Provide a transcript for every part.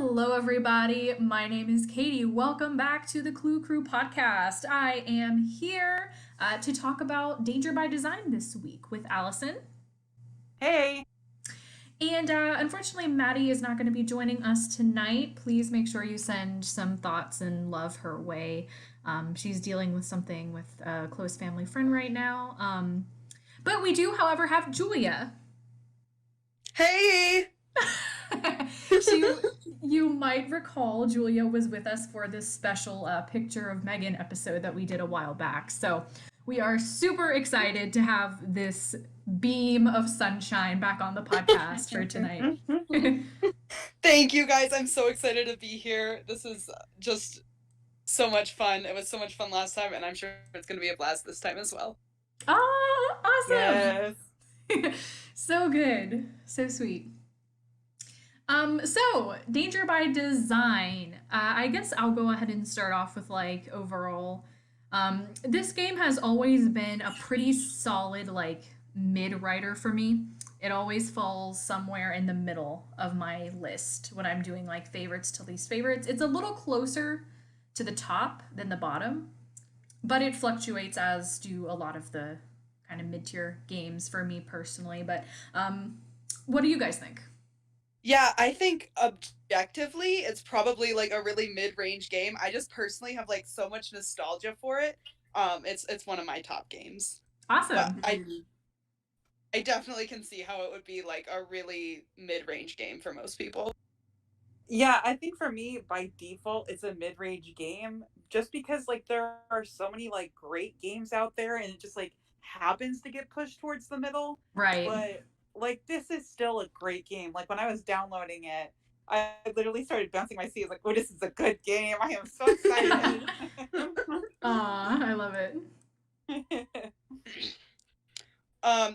Hello, everybody. My name is Katie. Welcome back to the Clue Crew podcast. I am here to talk about Danger by Design this week with Allison. Hey. And unfortunately, Maddie is not going to be joining us tonight. Please make sure you send some thoughts and love her way. She's dealing with something with a close family friend right now. But we do, however, have Julia. Hey. she, you might recall Julia was with us for this special Picture of Megan episode that we did a while back. So we are super excited to have this beam of sunshine back on the podcast for tonight. Thank you guys. I'm so excited to be here. This is just so much fun. It was so much fun last time, and I'm sure it's going to be a blast this time as well. Oh, awesome. Yes. So good. So sweet. So Danger by Design. I guess I'll go ahead and start off with like overall. This game has always been a pretty solid like mid-writer for me. It always falls somewhere in the middle of my list when I'm doing like favorites to least favorites. It's a little closer to the top than the bottom, but it fluctuates as do a lot of the kind of mid-tier games for me personally. But what do you guys think? Yeah, I think objectively, it's probably like a really mid-range game. I just personally have like so much nostalgia for it. It's one of my top games. But Awesome. I definitely can see how it would be like a really mid-range game for most people. Yeah, I think for me, by default, it's a mid-range game just because like there are so many like great games out there and it just like happens to get pushed towards the middle. Right. But like this is still a great game. Like when I was downloading it, I literally started bouncing my seat. I was like, oh, this is a good game. I am so excited. Aw, I love it.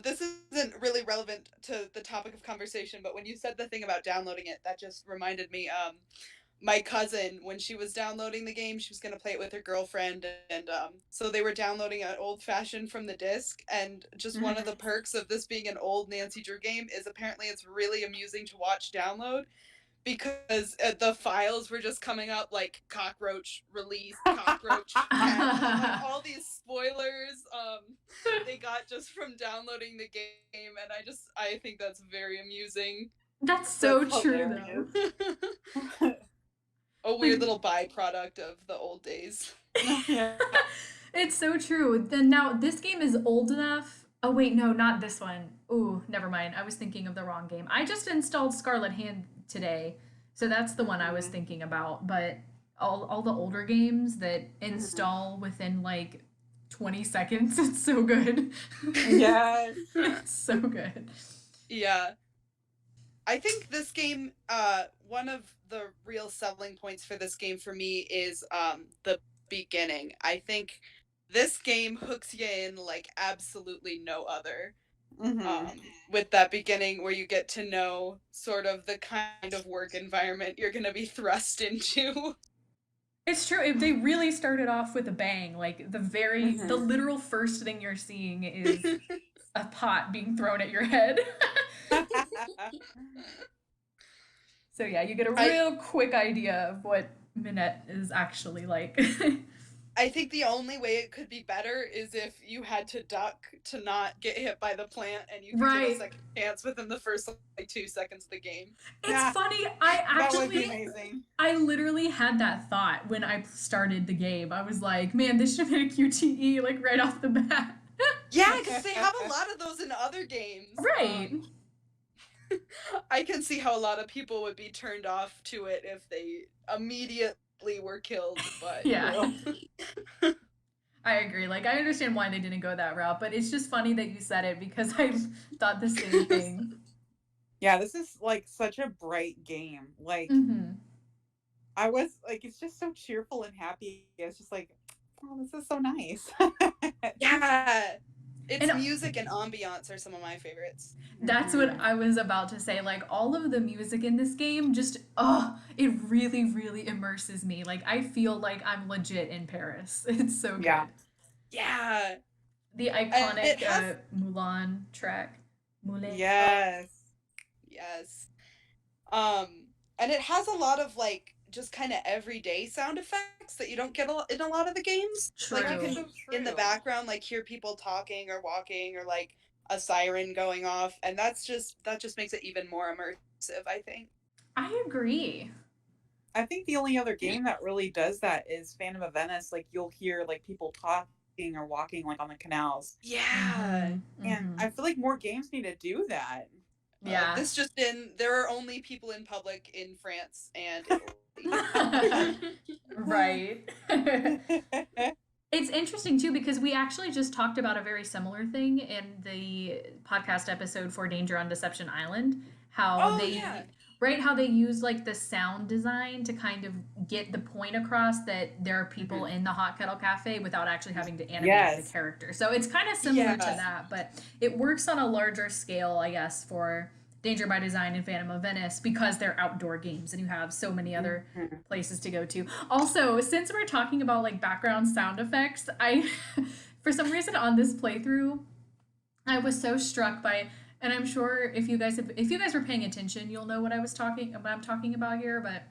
This isn't really relevant to the topic of conversation, but when you said the thing about downloading it, that just reminded me, my cousin, when she was downloading the game, she was going to play it with her girlfriend, and so they were downloading it old fashioned from the disc, and just one of the perks of this being an old Nancy Drew game is apparently it's really amusing to watch download, because the files were just coming up like cockroach release, cockroach like all these spoilers they got just from downloading the game, and I think that's very amusing. That's so That's true, though. A weird little byproduct of the old days. Yeah. It's so true. Then now this game is old enough. Oh wait, no, not this one. Ooh, never mind. I was thinking of the wrong game. I just installed Scarlet Hand today, so that's the one I was thinking about. But all the older games that install within like 20 seconds, it's so good. Yes. It's so good. Yeah. I think this game, one of the real selling points for this game for me is the beginning. I think this game hooks you in like absolutely no other. With that beginning where you get to know sort of the kind of work environment you're going to be thrust into. It's true. They really started off with a bang. Like the literal first thing you're seeing is a pot being thrown at your head. So yeah, you get a real quick idea of what Minette is actually like. I think the only way it could be better is if you had to duck to not get hit by the plant, and you could get a second chance within the first like 2 seconds of the game. It's funny. That would be amazing. I literally had that thought when I started the game. I was like, man, this should have been a QTE like right off the bat. Yeah, because they have a lot of those in other games. Right. I can see how a lot of people would be turned off to it if they immediately were killed, but yeah. I agree. Like, I understand why they didn't go that route, but it's just funny that you said it because I thought the same thing. Yeah, this is like such a bright game. Like, I was like, it's just so cheerful and happy. It's just like, oh, this is so nice. Yeah. Its music and ambiance are some of my favorites. That's what I was about to say. Like, all of the music in this game just, it really, really immerses me. Like, I feel like I'm legit in Paris. It's so good. Yeah. The iconic Mulan track. Moulin. Yes. Yes. And it has a lot of like just kind of everyday sound effects that you don't get in a lot of the games. True. Like you That's can so in the true. background like hear people talking or walking or like a siren going off, and that just makes it even more immersive, I think. I agree. I think the only other game that really does that is Phantom of Venice. Like you'll hear like people talking or walking like on the canals. Yeah. And Mhm. I feel like more games need to do that. Yeah. This just in, there are only people in public in France and Italy. Right. It's interesting too because we actually just talked about a very similar thing in the podcast episode for Danger on Deception Island. How Oh they yeah. right how they use like the sound design to kind of get the point across that there are people in the Hot Kettle Cafe without actually having to animate the Yes. character. So it's kind of similar to Yeah. that, but it works on a larger scale, I guess, for Danger by Design and Phantom of Venice because they're outdoor games and you have so many other Mhm. places to go to. Also, since we're talking about like background sound effects, I for some reason on this playthrough, I was so struck by, and I'm sure if you guys were paying attention, you'll know what I'm talking about here, but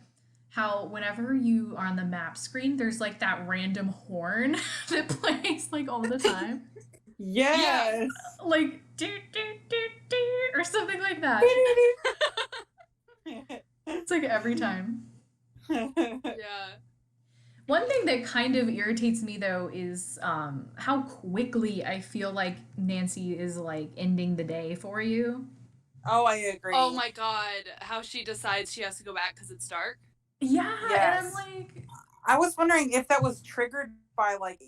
how whenever you are on the map screen, there's like that random horn that plays like all the time. Yes. Like do do do do or something like that. It's like every time. Yeah. One thing that kind of irritates me though is how quickly I feel like Nancy is like ending the day for you. Oh, I agree. Oh my god, how she decides she has to go back because it's dark. Yeah, and I'm Yes. like, I was wondering if that was triggered by like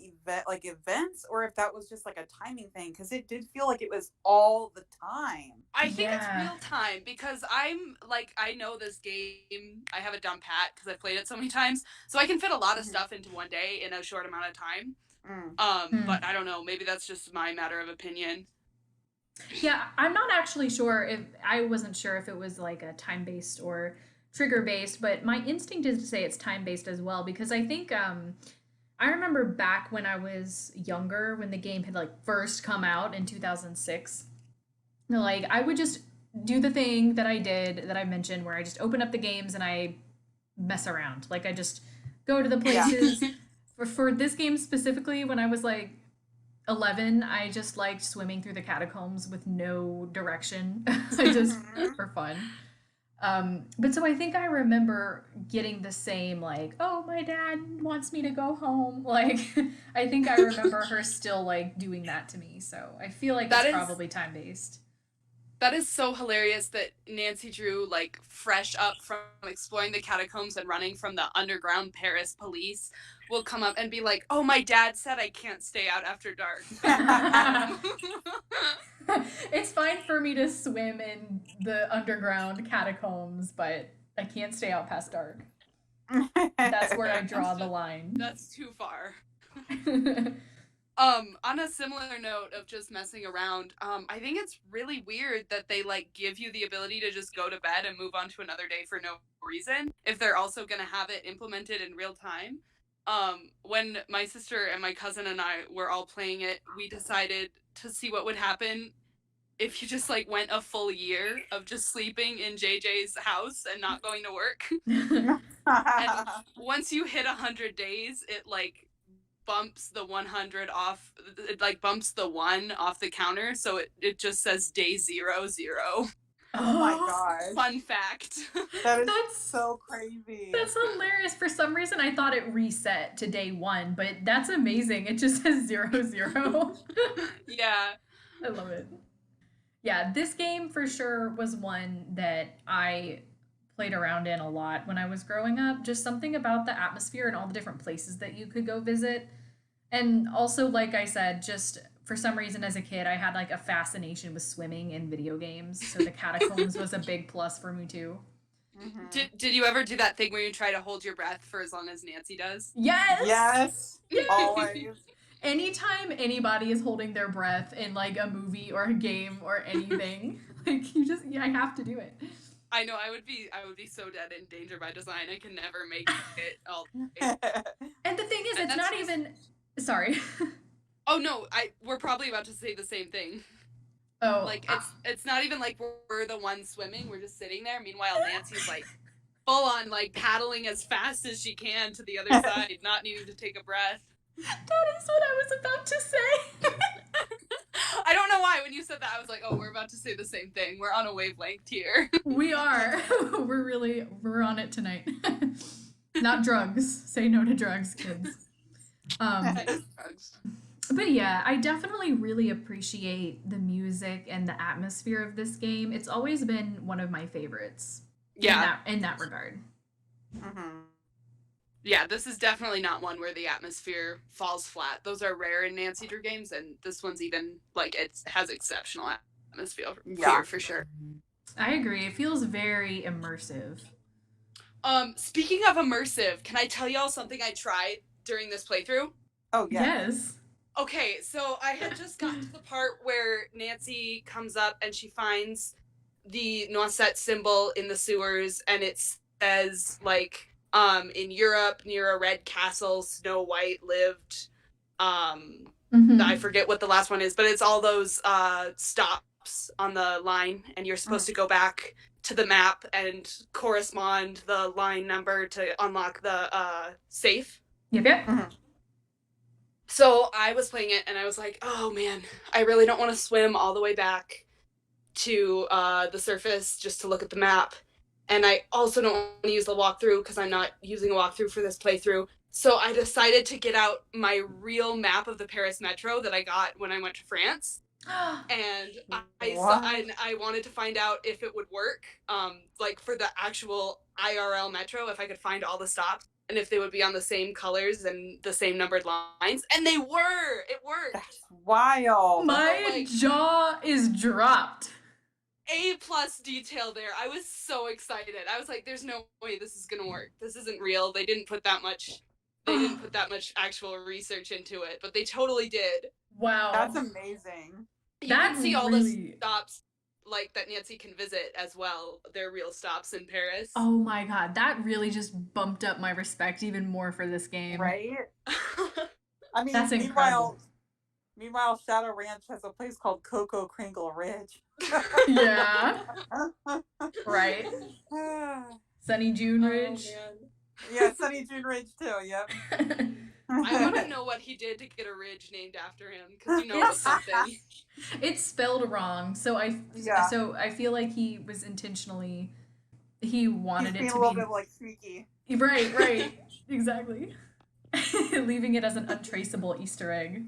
events or if that was just like a timing thing because it did feel like it was all the time. I think it's Yeah. real time because I'm like, I know this game. I have a dumb pat because I've played it so many times, so I can fit a lot of Mhm. stuff into one day in a short amount of time. Mm. But I don't know. Maybe that's just my matter of opinion. yeah, I'm not actually sure if I wasn't sure if it was like a time based or trigger based, but my instinct is to say it's time based as well because I think I remember back when I was younger when the game had like first come out in 2006. Like I would just do the thing that I did that I mentioned where I just open up the games and I mess around. Like I just go to the Yeah. places. For this game specifically, when I was like 11, I just liked swimming through the catacombs with no direction. I just for fun. But so I think I remember getting the same like, oh, my dad wants me to go home. Like I think I remember her still like doing that to me. So I feel like That it's is- probably time based. That is so hilarious that Nancy Drew, like fresh up from exploring the catacombs and running from the underground Paris police, will come up and be like, "Oh, my dad said I can't stay out after dark." It's fine for me to swim in the underground catacombs, but I can't stay out past dark. That's where I draw the line. That's too far. On a similar note of just messing around, I think it's really weird that they like give you the ability to just go to bed and move on to another day for no reason if they're also gonna have it implemented in real time. When my sister and my cousin and I were all playing it, we decided to see what would happen if you just like went a full year of just sleeping in JJ's house and not going to work. And once you hit 100 days, it like bumps the 100 off, it like bumps the 1 off the counter, so it just says day 00. Oh my gosh. Fun fact. That is That's so crazy. That's hilarious. For some reason, I thought it reset to day 1, but that's amazing. It just says 00. Yeah. I love it. Yeah, this game for sure was one that I played around in a lot when I was growing up. Just something about the atmosphere and all the different places that you could go visit. And also, like I said, just for some reason as a kid, I had like a fascination with swimming in video games. So the catacombs was a big plus for me too. Mhm. Did you ever do that thing where you try to hold your breath for as long as Nancy does? Yes! Yes. Always. Anytime anybody is holding their breath in like a movie or a game or anything, like I have to do it. I know I would be so dead in Danger by Design. I can never make it all day. And the thing is, And it's that's not just- even. Sorry. Oh no, we're probably about to say the same thing. Oh, Like it's not even like we're the ones swimming. We're just sitting there. Meanwhile, Nancy's like full on like paddling as fast as she can to the other side, not needing to take a breath. That is what I was about to say. I don't know why when you said that I was like, oh, we're about to say the same thing. We're on a wavelength here. We are. We're on it tonight. Not drugs. Say no to drugs, kids. But yeah, I definitely really appreciate the music and the atmosphere of this game. It's always been one of my favorites. Yeah. In that regard. Mm-hmm. Yeah, this is definitely not one where the atmosphere falls flat. Those are rare in Nancy Drew games, and this one's even, like, it has exceptional atmosphere for sure. I agree. It feels very immersive. Speaking of immersive, can I tell y'all something I tried during this playthrough? Oh, yeah. Yes. Okay, so I had just gotten to the part where Nancy comes up and she finds the Noisette symbol in the sewers, and it says, like, in Europe, near a red castle, Snow White lived. I forget what the last one is, but it's all those stops on the line, and you're supposed to go back to the map and correspond the line number to unlock the safe. Yep. Mm-hmm. So I was playing it, and I was like, oh man, I really don't want to swim all the way back to the surface just to look at the map. And I also don't want to use the walkthrough because I'm not using a walkthrough for this playthrough. So I decided to get out my real map of the Paris Metro that I got when I went to France. And I wanted to find out if it would work, like for the actual IRL Metro, if I could find all the stops and if they would be on the same colors and the same numbered lines. And they were! It worked! That's wild! My jaw is dropped. A+ detail there. I was so excited. I was like, there's no way this is gonna work. This isn't real. They didn't put that much actual research into it, but they totally did. Wow. That's amazing. You can see all the stops like that Nancy can visit as well. They're real stops in Paris. Oh my god, that really just bumped up my respect even more for this game. Right? I mean, that's incredible. Meanwhile, Shadow Ranch has a place called Cocoa Kringle Ridge. Yeah. Right. Sunny June Ridge. Yeah, Sunny June Ridge too, yep. I want to know what he did to get a ridge named after him, because you know it's something. It's spelled wrong, so I feel like he was intentionally, he wanted it to be a little bit like sneaky. Right, exactly. Leaving it as an untraceable Easter egg.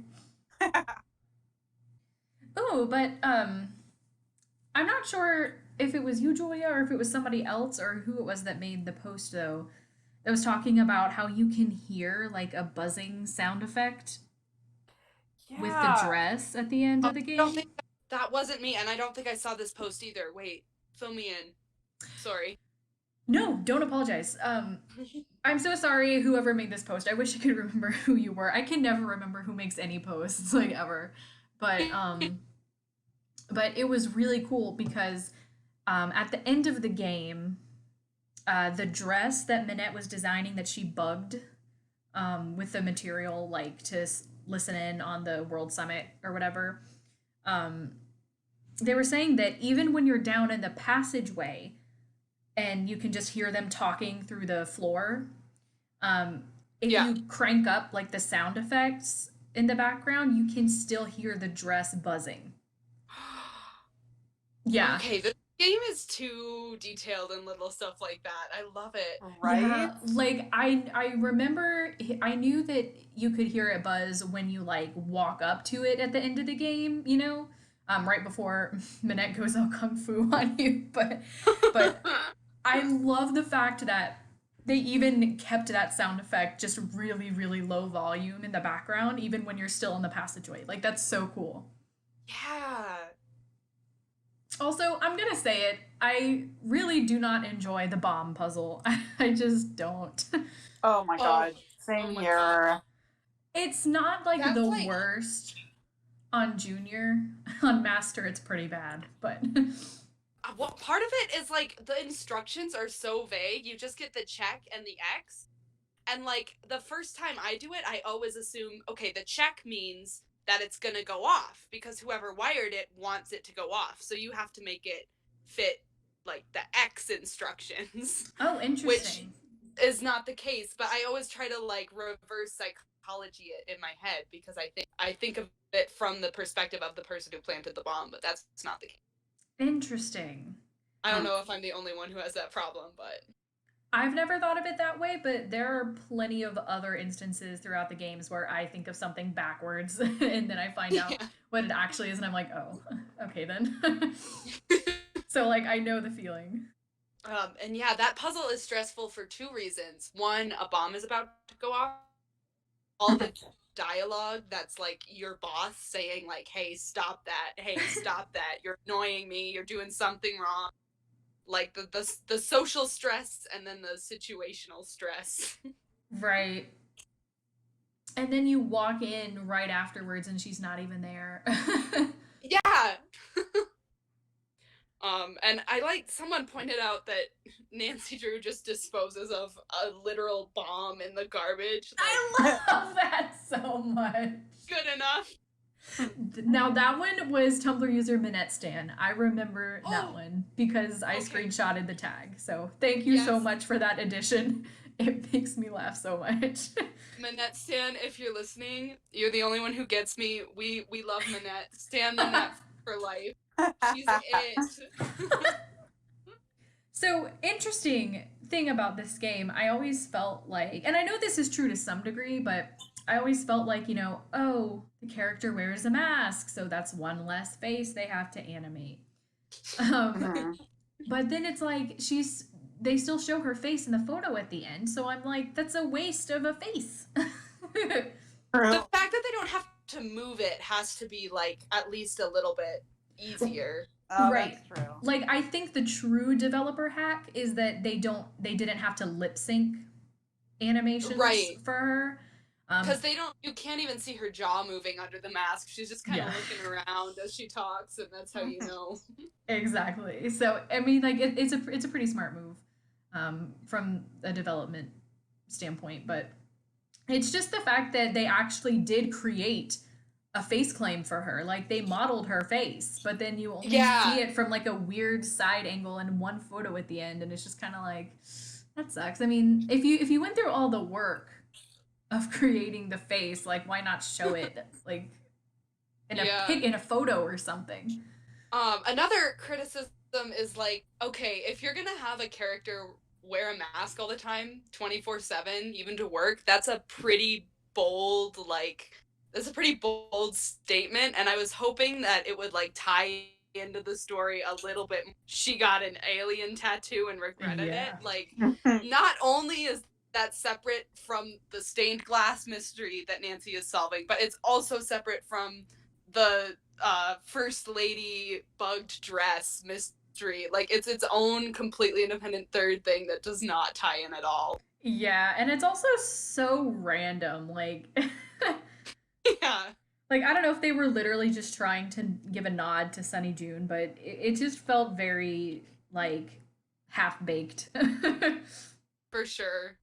Oh, but I'm not sure if it was you, Julia, or if it was somebody else, or who it was that made the post though, that was talking about how you can hear like a buzzing sound effect with the dress at the end of the game. I don't think that wasn't me, and I don't think I saw this post either. Wait, fill me in. Sorry. No, don't apologize. I'm so sorry, whoever made this post. I wish I could remember who you were. I can never remember who makes any posts, like, ever. But it was really cool because at the end of the game, the dress that Minette was designing that she bugged with the material, like, to listen in on the World Summit or whatever, they were saying that even when you're down in the passageway, and you can just hear them talking through the floor. If you crank up like the sound effects in the background, you can still hear the dress buzzing. Yeah. Okay, the game is too detailed and little stuff like that. I love it. Right? Yeah, like I remember I knew that you could hear it buzz when you like walk up to it at the end of the game, you know? Right before Minette goes all kung fu on you, but I love the fact that they even kept that sound effect just really, really low volume in the background, even when you're still in the passageway. Like, that's so cool. Yeah. Also, I'm gonna say it, I really do not enjoy the bomb puzzle. I just don't. Oh my god. Same here. God. It's not like the worst on Junior. On Master, it's pretty bad, but... Well, part of it is, like, the instructions are so vague. You just get the check and the X. And, like, the first time I do it, I always assume, okay, the check means that it's gonna go off, because whoever wired it wants it to go off. So you have to make it fit like the X instructions, Oh, which interesting. is not the case. But I always try to like reverse psychology it in my head because I think of it from the perspective of the person who planted the bomb, but that's not the case. Interesting. I don't know if I'm the only one who has that problem, but I've never thought of it that way, but there are plenty of other instances throughout the games where I think of something backwards and then I find out yeah. what it actually is and I'm like, oh, okay then. So like I know the feeling. And yeah, that puzzle is stressful for two reasons. One, a bomb is about to go off. All the dialogue that's like your boss saying like, "Hey, stop that! Hey, stop that! You're annoying me. You're doing something wrong." Like the social stress and then the situational stress. Right. And then you walk in right afterwards and she's not even there. Yeah. And I like someone pointed out that Nancy Drew just disposes of a literal bomb in the garbage. Like, I love that so much. good enough. Now that one was Tumblr user Minette Stan. I remember that Oh, one because I okay. screenshotted the tag. So thank you so Yes. much for that addition. It makes me laugh so much. Minette Stan, if you're listening, you're the only one who gets me. We love Minette. Stan Minette for life. She's it. So interesting thing about this game, I always felt like, and I know this is true to some degree, but I always felt like, oh, the character wears a mask, so that's one less face they have to animate. Um, Mhm. but then it's like they still show her face in the photo at the end, so I'm like, that's a waste of a face. The True. fact that they don't have to move it has to be like at least a little bit easier. Oh, Right. that's true. Like I think the true developer hack is that they didn't have to lip sync animations Right. for her. Because you can't even see her jaw moving under the mask. She's just kind of Yeah. looking around as she talks, and that's how you know. Exactly. So I mean, like it's a pretty smart move from a development standpoint, but it's just the fact that they actually did create a face claim for her. Like they modeled her face, but then you only Yeah. see it from like a weird side angle and one photo at the end, and it's just kind of like that sucks. I mean, if you went through all the work of creating the face, like why not show it like in a Yeah. pic in a photo or something? Another criticism is like, okay, if you're gonna have a character wear a mask all the time, 24/7, even to work, that's a pretty bold, statement. And I was hoping that it would like tie into the story a little bit. She got an alien tattoo and regretted Yeah. it. Like, not only is that separate from the stained glass mystery that Nancy is solving, but it's also separate from the first lady bugged dress mystery. Like it's its own completely independent third thing that does not tie in at all. Yeah, and it's also so random. Like Yeah. like I don't know if they were literally just trying to give a nod to Sunny June, but it just felt very like half baked. For sure.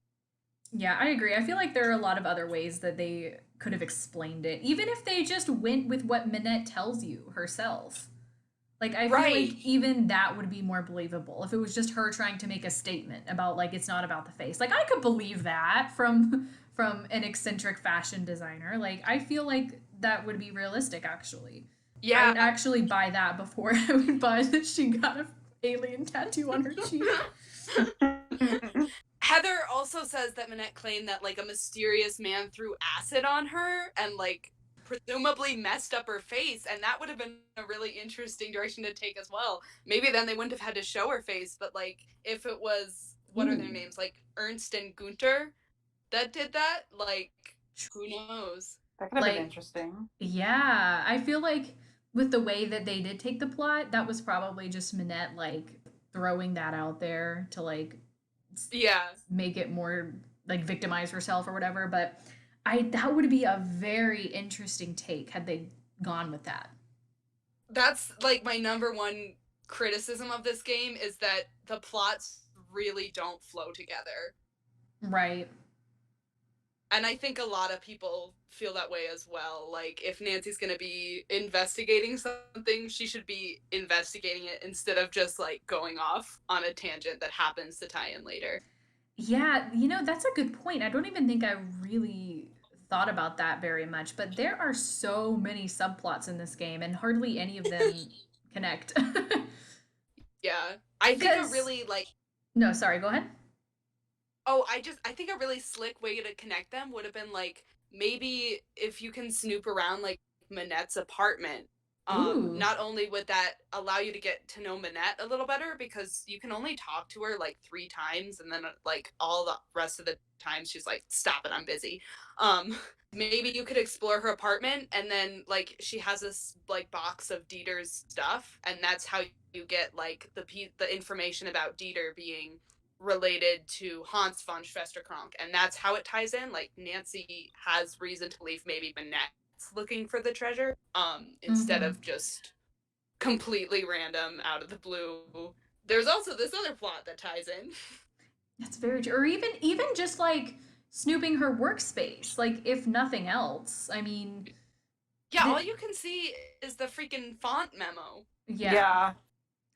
Yeah, I agree. I feel like there are a lot of other ways that they could have explained it, even if they just went with what Minette tells you herself. Like I feel Right. like even that would be more believable if it was just her trying to make a statement about like it's not about the face. Like I could believe that from an eccentric fashion designer. Like I feel like that would be realistic actually. I would Yeah. actually buy that before I would buy that she got a alien tattoo on her cheek. Heather also says that Minette claimed that like a mysterious man threw acid on her and like presumably messed up her face, and that would have been a really interesting direction to take as well. Maybe then they wouldn't have had to show her face, but like if it was what are their Ooh. names? Like Ernst and Gunter that did that, like who knows? That could have Like been interesting. yeah, I feel like with the way that they did take the plot, that was probably just Minette like throwing that out there to like Yeah. make it more like victimize herself or whatever, but I that would be a very interesting take had they gone with that. That's like my number one criticism of this game is that the plots really don't flow together. Right. And I think a lot of people feel that way as well. Like, if Nancy's going to be investigating something, she should be investigating it instead of just, like, going off on a tangent that happens to tie in later. Yeah, that's a good point. I don't even think I really thought about that very much, but there are so many subplots in this game, and hardly any of them connect. Yeah. I think a Because, really, like, no, sorry, go ahead. I think a really slick way to connect them would have been like maybe if you can snoop around like Manette's apartment. Ooh. Not only would that allow you to get to know Manette a little better because you can only talk to her like 3 times, and then like all the rest of the times she's like, "Stop it, I'm busy." Maybe you could explore her apartment, and then like she has this like box of Dieter's stuff, and that's how you get like the information about Dieter being related to Hans von Schwesterkrank, and that's how it ties in. Like Nancy has reason to believe maybe Manette's looking for the treasure, instead Mm-hmm. of just completely random out of the blue. There's also this other plot that ties in. That's very true. Or even just like snooping her workspace, like if nothing else. I mean, Yeah, the, all you can see is the freaking font memo. yeah. Yeah.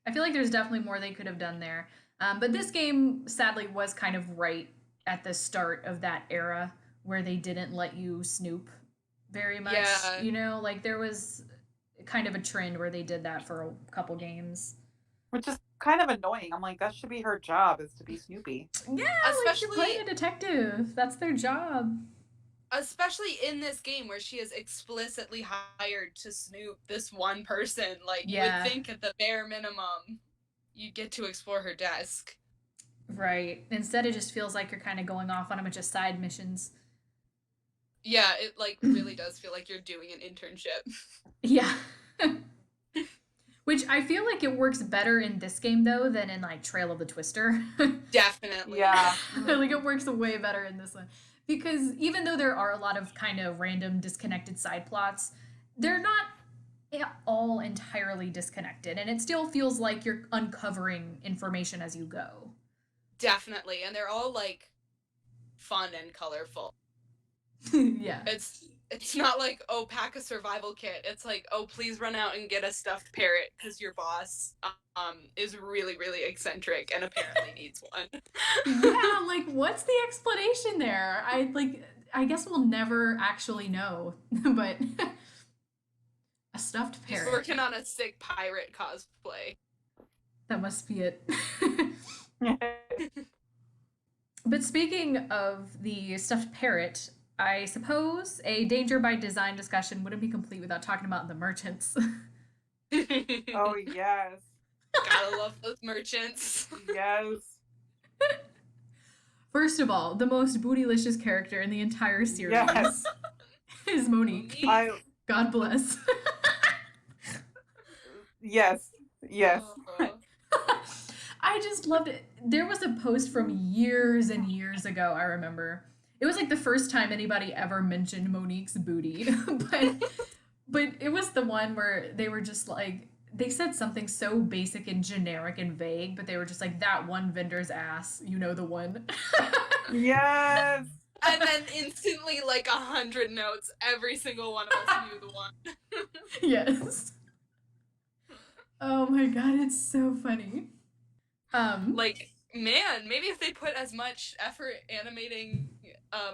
I feel like there's definitely more they could have done there. But this game sadly was kind of right at the start of that era where they didn't let you snoop very much. Yeah. Like there was kind of a trend where they did that for a couple games. Which is kind of annoying. I'm like, that should be her job, is to be Snoopy. Yeah, like you're Especially playing a detective. That's their job. especially in this game where she is explicitly hired to snoop this one person. Like, you Yeah, would think at the bare minimum you'd get to explore her desk. right. Instead, it just feels like you're kind of going off on a bunch of side missions. Yeah, it like really does feel like you're doing an internship. Yeah. Which I feel like it works better in this game though than in like Trail of the Twister. Definitely. Yeah. Like it works way better in this one. Because even though there are a lot of kind of random disconnected side plots, they're not all entirely disconnected and it still feels like you're uncovering information as you go. Definitely. And they're all like fun and colorful. Yeah. It's not like, oh, pack a survival kit. It's like, oh, please run out and get a stuffed parrot because your boss is really, really eccentric and apparently needs one. Yeah, like what's the explanation there? I guess we'll never actually know, but a stuffed He's parrot. working on a sick pirate cosplay. That must be it. But speaking of the stuffed parrot, I suppose a danger by design discussion wouldn't be complete without talking about the merchants. Oh, yes. Gotta love those merchants. Yes. First of all, the most bootylicious character in the entire series Yes. is Monique. God bless. Yes. Yes. Oh. I just loved it. There was a post from years and years ago, I remember. It was like the first time anybody ever mentioned Monique's booty. but it was the one where they were just like they said something so basic and generic and vague, but they were just like that one vendor's ass, the one. Yes. And then instantly, like 100 notes, every single one of us knew the one. Yes. Oh my god, it's so funny. Like, man, maybe if they put as much effort animating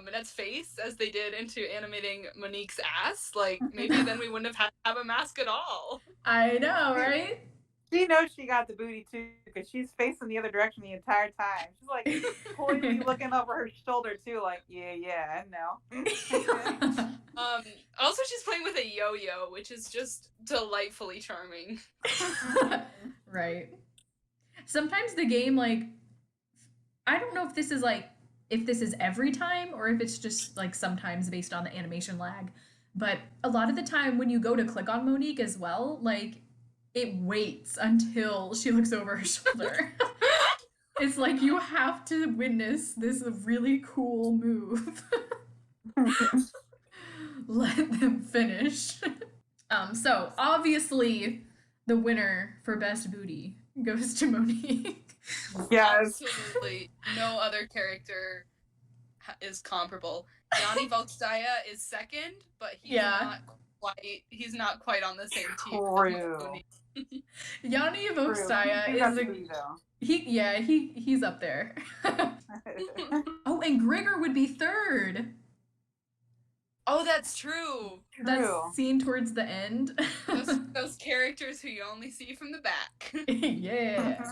Manette's face as they did into animating Monique's ass, like, maybe then we wouldn't have had to have a mask at all. I know, right? She knows she got the booty too, because she's facing the other direction the entire time. She's like coyly looking over her shoulder too, like, yeah, I know. Also, she's playing with a yo-yo, which is just delightfully charming. Right. Sometimes the game, like, I don't know if this is every time or if it's just like sometimes based on the animation lag, but a lot of the time when you go to click on Monique as well, like it waits until she looks over her shoulder. It's like you have to witness this really cool move. Let them finish. So obviously the winner for best booty goes to Monique. Yes. Absolutely. No other character is comparable. Yanni Volkstaya is second, but he's not quite on the same team. True. Yanni True. Volkstaya He got is to be, though. he's up there. Oh, and Grigor would be third. Oh, that's true. That scene towards the end. Those characters who you only see from the back. Yeah.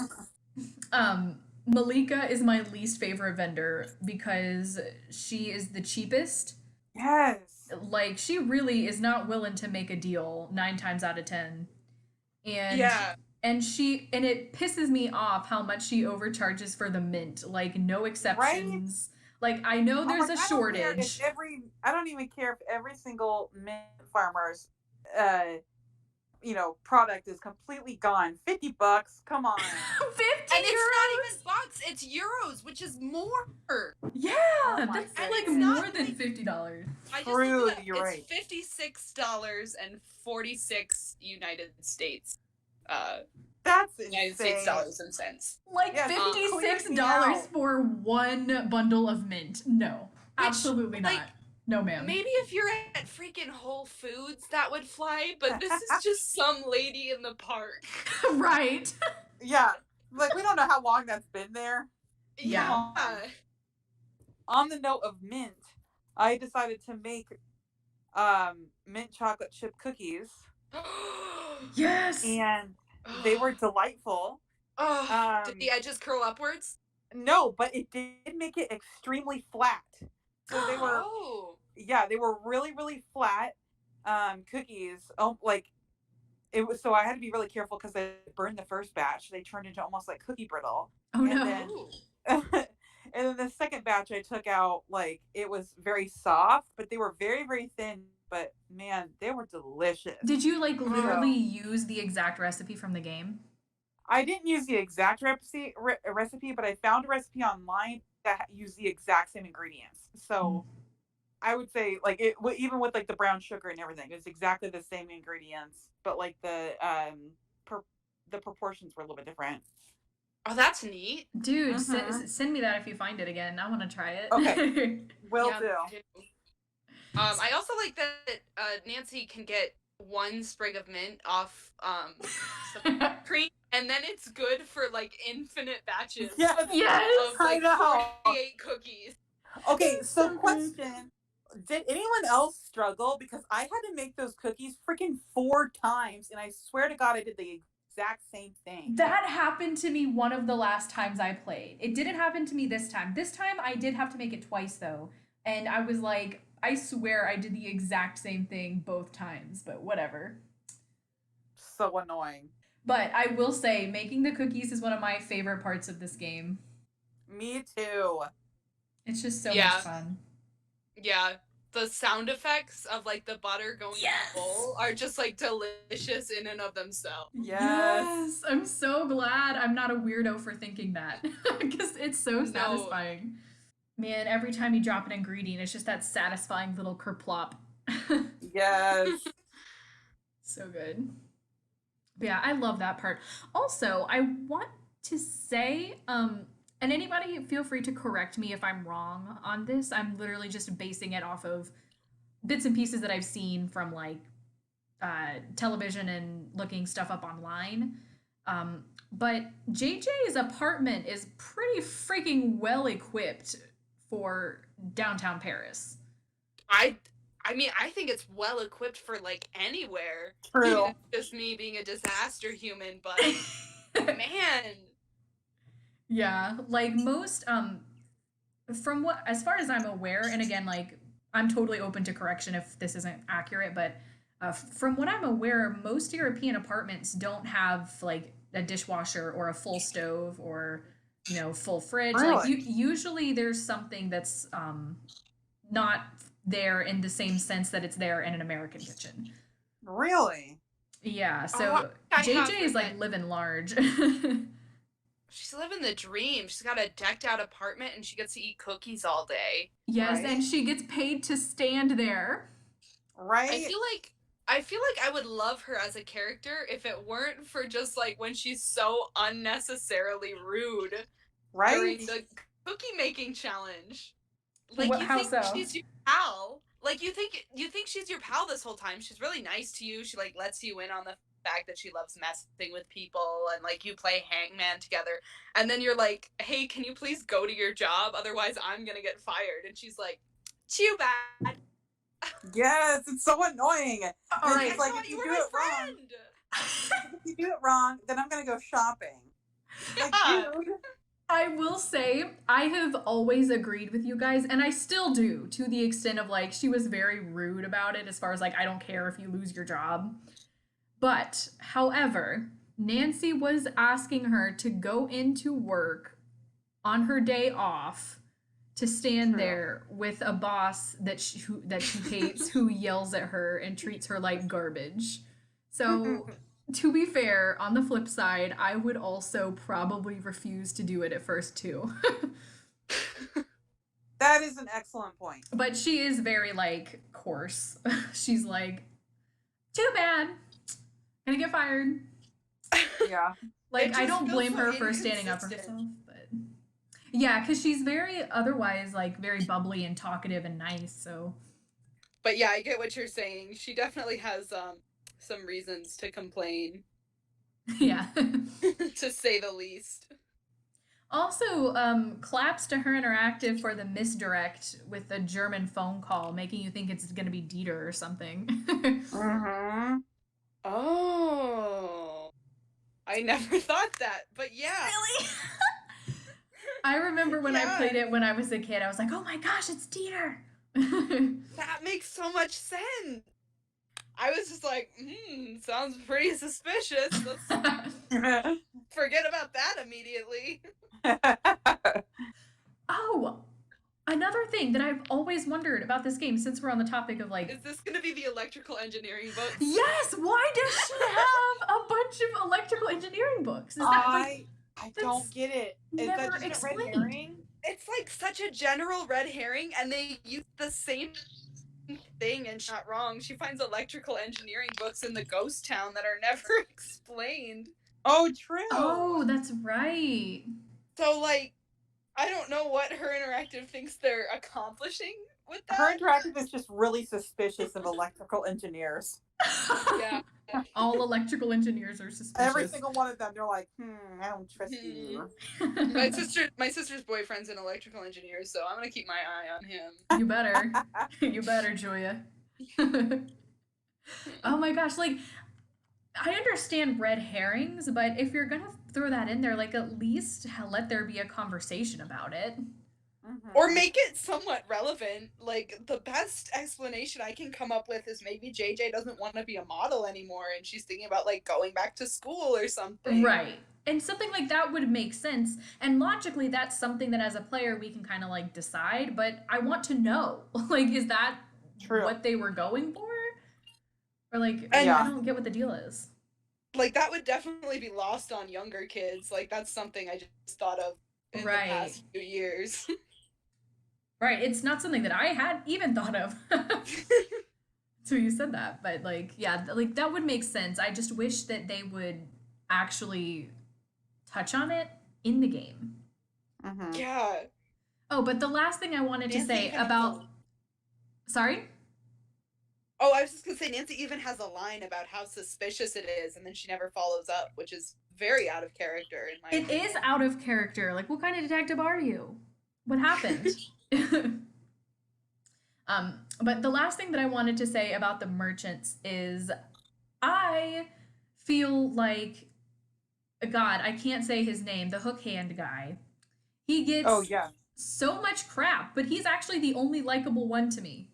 Malika is my least favorite vendor because she is the cheapest. Yes. Like, she really is not willing to make a deal 9 times out of 10. And yeah. And it pisses me off how much she overcharges for the mint. Like, no exceptions. Right? Like, I know there's a shortage. I don't even care if every single mint farmer's product is completely gone. $50, come on. 50 and euros? It's not even bucks, it's euros, which is more. Yeah, that's like more than $50. True, you're right. It's $56.46 United States. That's United insane. States dollars and cents. Like $56 for one bundle of mint. No, absolutely not. No, ma'am. Maybe if you're at freaking Whole Foods, that would fly, but this is just some lady in the park. Right. Yeah. Like, we don't know how long that's been there. Yeah. On the note of mint, I decided to make mint chocolate chip cookies. Yes. And they were delightful. Did the edges curl upwards? No, but it did make it extremely flat. So they were, they were really, really flat cookies. It was, so I had to be really careful because they burned the first batch. They turned into almost like cookie brittle. Oh, no. And then the second batch I took out, it was very soft, but they were very, very thin. But man, they were delicious. Did you literally use the exact recipe from the game? I didn't use the exact recipe, but I found a recipe online that used the exact same ingredients. So I would say even with the brown sugar and everything, it's exactly the same ingredients, but the proportions were a little bit different. Oh, that's neat. Dude, send me that if you find it again. I want to try it. Okay. Will do. I also like that Nancy can get one sprig of mint off some cream, and then it's good for infinite batches. Yes, of I know. 48 cookies. Okay, so question: did anyone else struggle? Because I had to make those cookies freaking 4 times, and I swear to God, I did the exact same thing. That happened to me one of the last times I played. It didn't happen to me this time. This time I did have to make it twice though, and I was like, I swear I did the exact same thing both times, but whatever. So annoying. But I will say, making the cookies is one of my favorite parts of this game. Me too. It's just so much fun. Yeah. The sound effects of the butter going in the bowl are just delicious in and of themselves. Yes. I'm so glad I'm not a weirdo for thinking that. Because it's so satisfying. Man, every time you drop an ingredient, it's just that satisfying little kerplop. Yes. So good. But yeah, I love that part. Also, I want to say, and anybody feel free to correct me if I'm wrong on this. I'm literally just basing it off of bits and pieces that I've seen from television and looking stuff up online. But JJ's apartment is pretty freaking well equipped for downtown Paris. I mean, I think it's well equipped for anywhere. True. It's just me being a disaster human, but man. Yeah, most from what, as far as I'm aware, and again, I'm totally open to correction if this isn't accurate, but from what I'm aware, most European apartments don't have a dishwasher or a full stove or full fridge. Really? Usually there's something that's not there in the same sense that it's there in an American kitchen. Really? Yeah, so JJ is living large. She's living the dream. She's got a decked out apartment and she gets to eat cookies all day. Yes, right? And she gets paid to stand there. Right? I feel like I would love her as a character if it weren't for just when she's so unnecessarily rude. Right? During the cookie making challenge. Like, What, you how think so? she's your pal. Like, you think she's your pal this whole time. She's really nice to you. She, like, lets you in on the fact that she loves messing with people, and, like, you play hangman together. And then you're like, hey, can you please go to your job? Otherwise, I'm gonna get fired. And she's like, too bad. Yes, it's so annoying. All right. It's like, if you do it wrong, if you do it wrong, then I'm gonna go shopping. Like, dude. I will say, I have always agreed with you guys, and I still do, to the extent of like, she was very rude about it, as far as like, I don't care if you lose your job. But, however, Nancy was asking her to go into work on her day off to stand there with a boss that she hates, who yells at her and treats her like garbage. So, to be fair, on the flip side, I would also probably refuse to do it at first too. That is an excellent point. But she is very like coarse. She's like, too bad. Gonna get fired. Yeah. Like, I don't blame her for standing up for herself, but yeah, because she's very otherwise like very bubbly and talkative and nice. So, but yeah, I get what you're saying. She definitely has some reasons to complain. Yeah. To say the least. Also, claps to Her Interactive for the misdirect with the German phone call, making you think it's gonna be Dieter or something. Mm-hmm. Oh, I never thought that, but yeah. Really? I remember when I played it when I was a kid, I was like, oh my gosh, it's Dieter! That makes so much sense. I was just like, sounds pretty suspicious. Let's forget about that immediately. Oh, another thing that I've always wondered about this game, since we're on the topic of like... Is this going to be the electrical engineering books? Yes! Why does she have a bunch of electrical engineering books? Is that like... I don't get it. Is never that just a red explained. herring? It's like such a general red herring, and they use the same thing, and she's not wrong. She finds electrical engineering books in the ghost town that are never explained. Oh, true. Oh, that's right. So, like, I don't know what Her Interactive thinks they're accomplishing with that. Her Interactive is just really suspicious of electrical engineers. Yeah. All electrical engineers are suspicious. Every single one of them, they're like, I don't trust you. My sister's boyfriend's an electrical engineer, so I'm gonna keep my eye on him. You better. You better, Julia. Oh my gosh, like, I understand red herrings, but if you're gonna throw that in there, like, at least let there be a conversation about it. Or make it somewhat relevant. Like, the best explanation I can come up with is maybe JJ doesn't want to be a model anymore, and she's thinking about, like, going back to school or something. Right. And something like that would make sense. And logically, that's something that as a player we can kind of, like, decide, but I want to know. Like, is that what they were going for? Or, like, I don't get what the deal is. Like, that would definitely be lost on younger kids. Like, that's something I just thought of in the past few years. Right, it's not something that I had even thought of. So you said that, but like, yeah, like that would make sense. I just wish that they would actually touch on it in the game. Yeah. Oh, but the last thing I wanted to say about... Sorry? Oh, I was just going to say, Nancy even has a line about how suspicious it is, and then she never follows up, which is very out of character in my opinion. It is out of character. Like, what kind of detective are you? What happened? But the last thing that I wanted to say about the merchants is I feel like, God, I can't say his name, the hook hand guy. He gets so much crap, but he's actually the only likable one to me.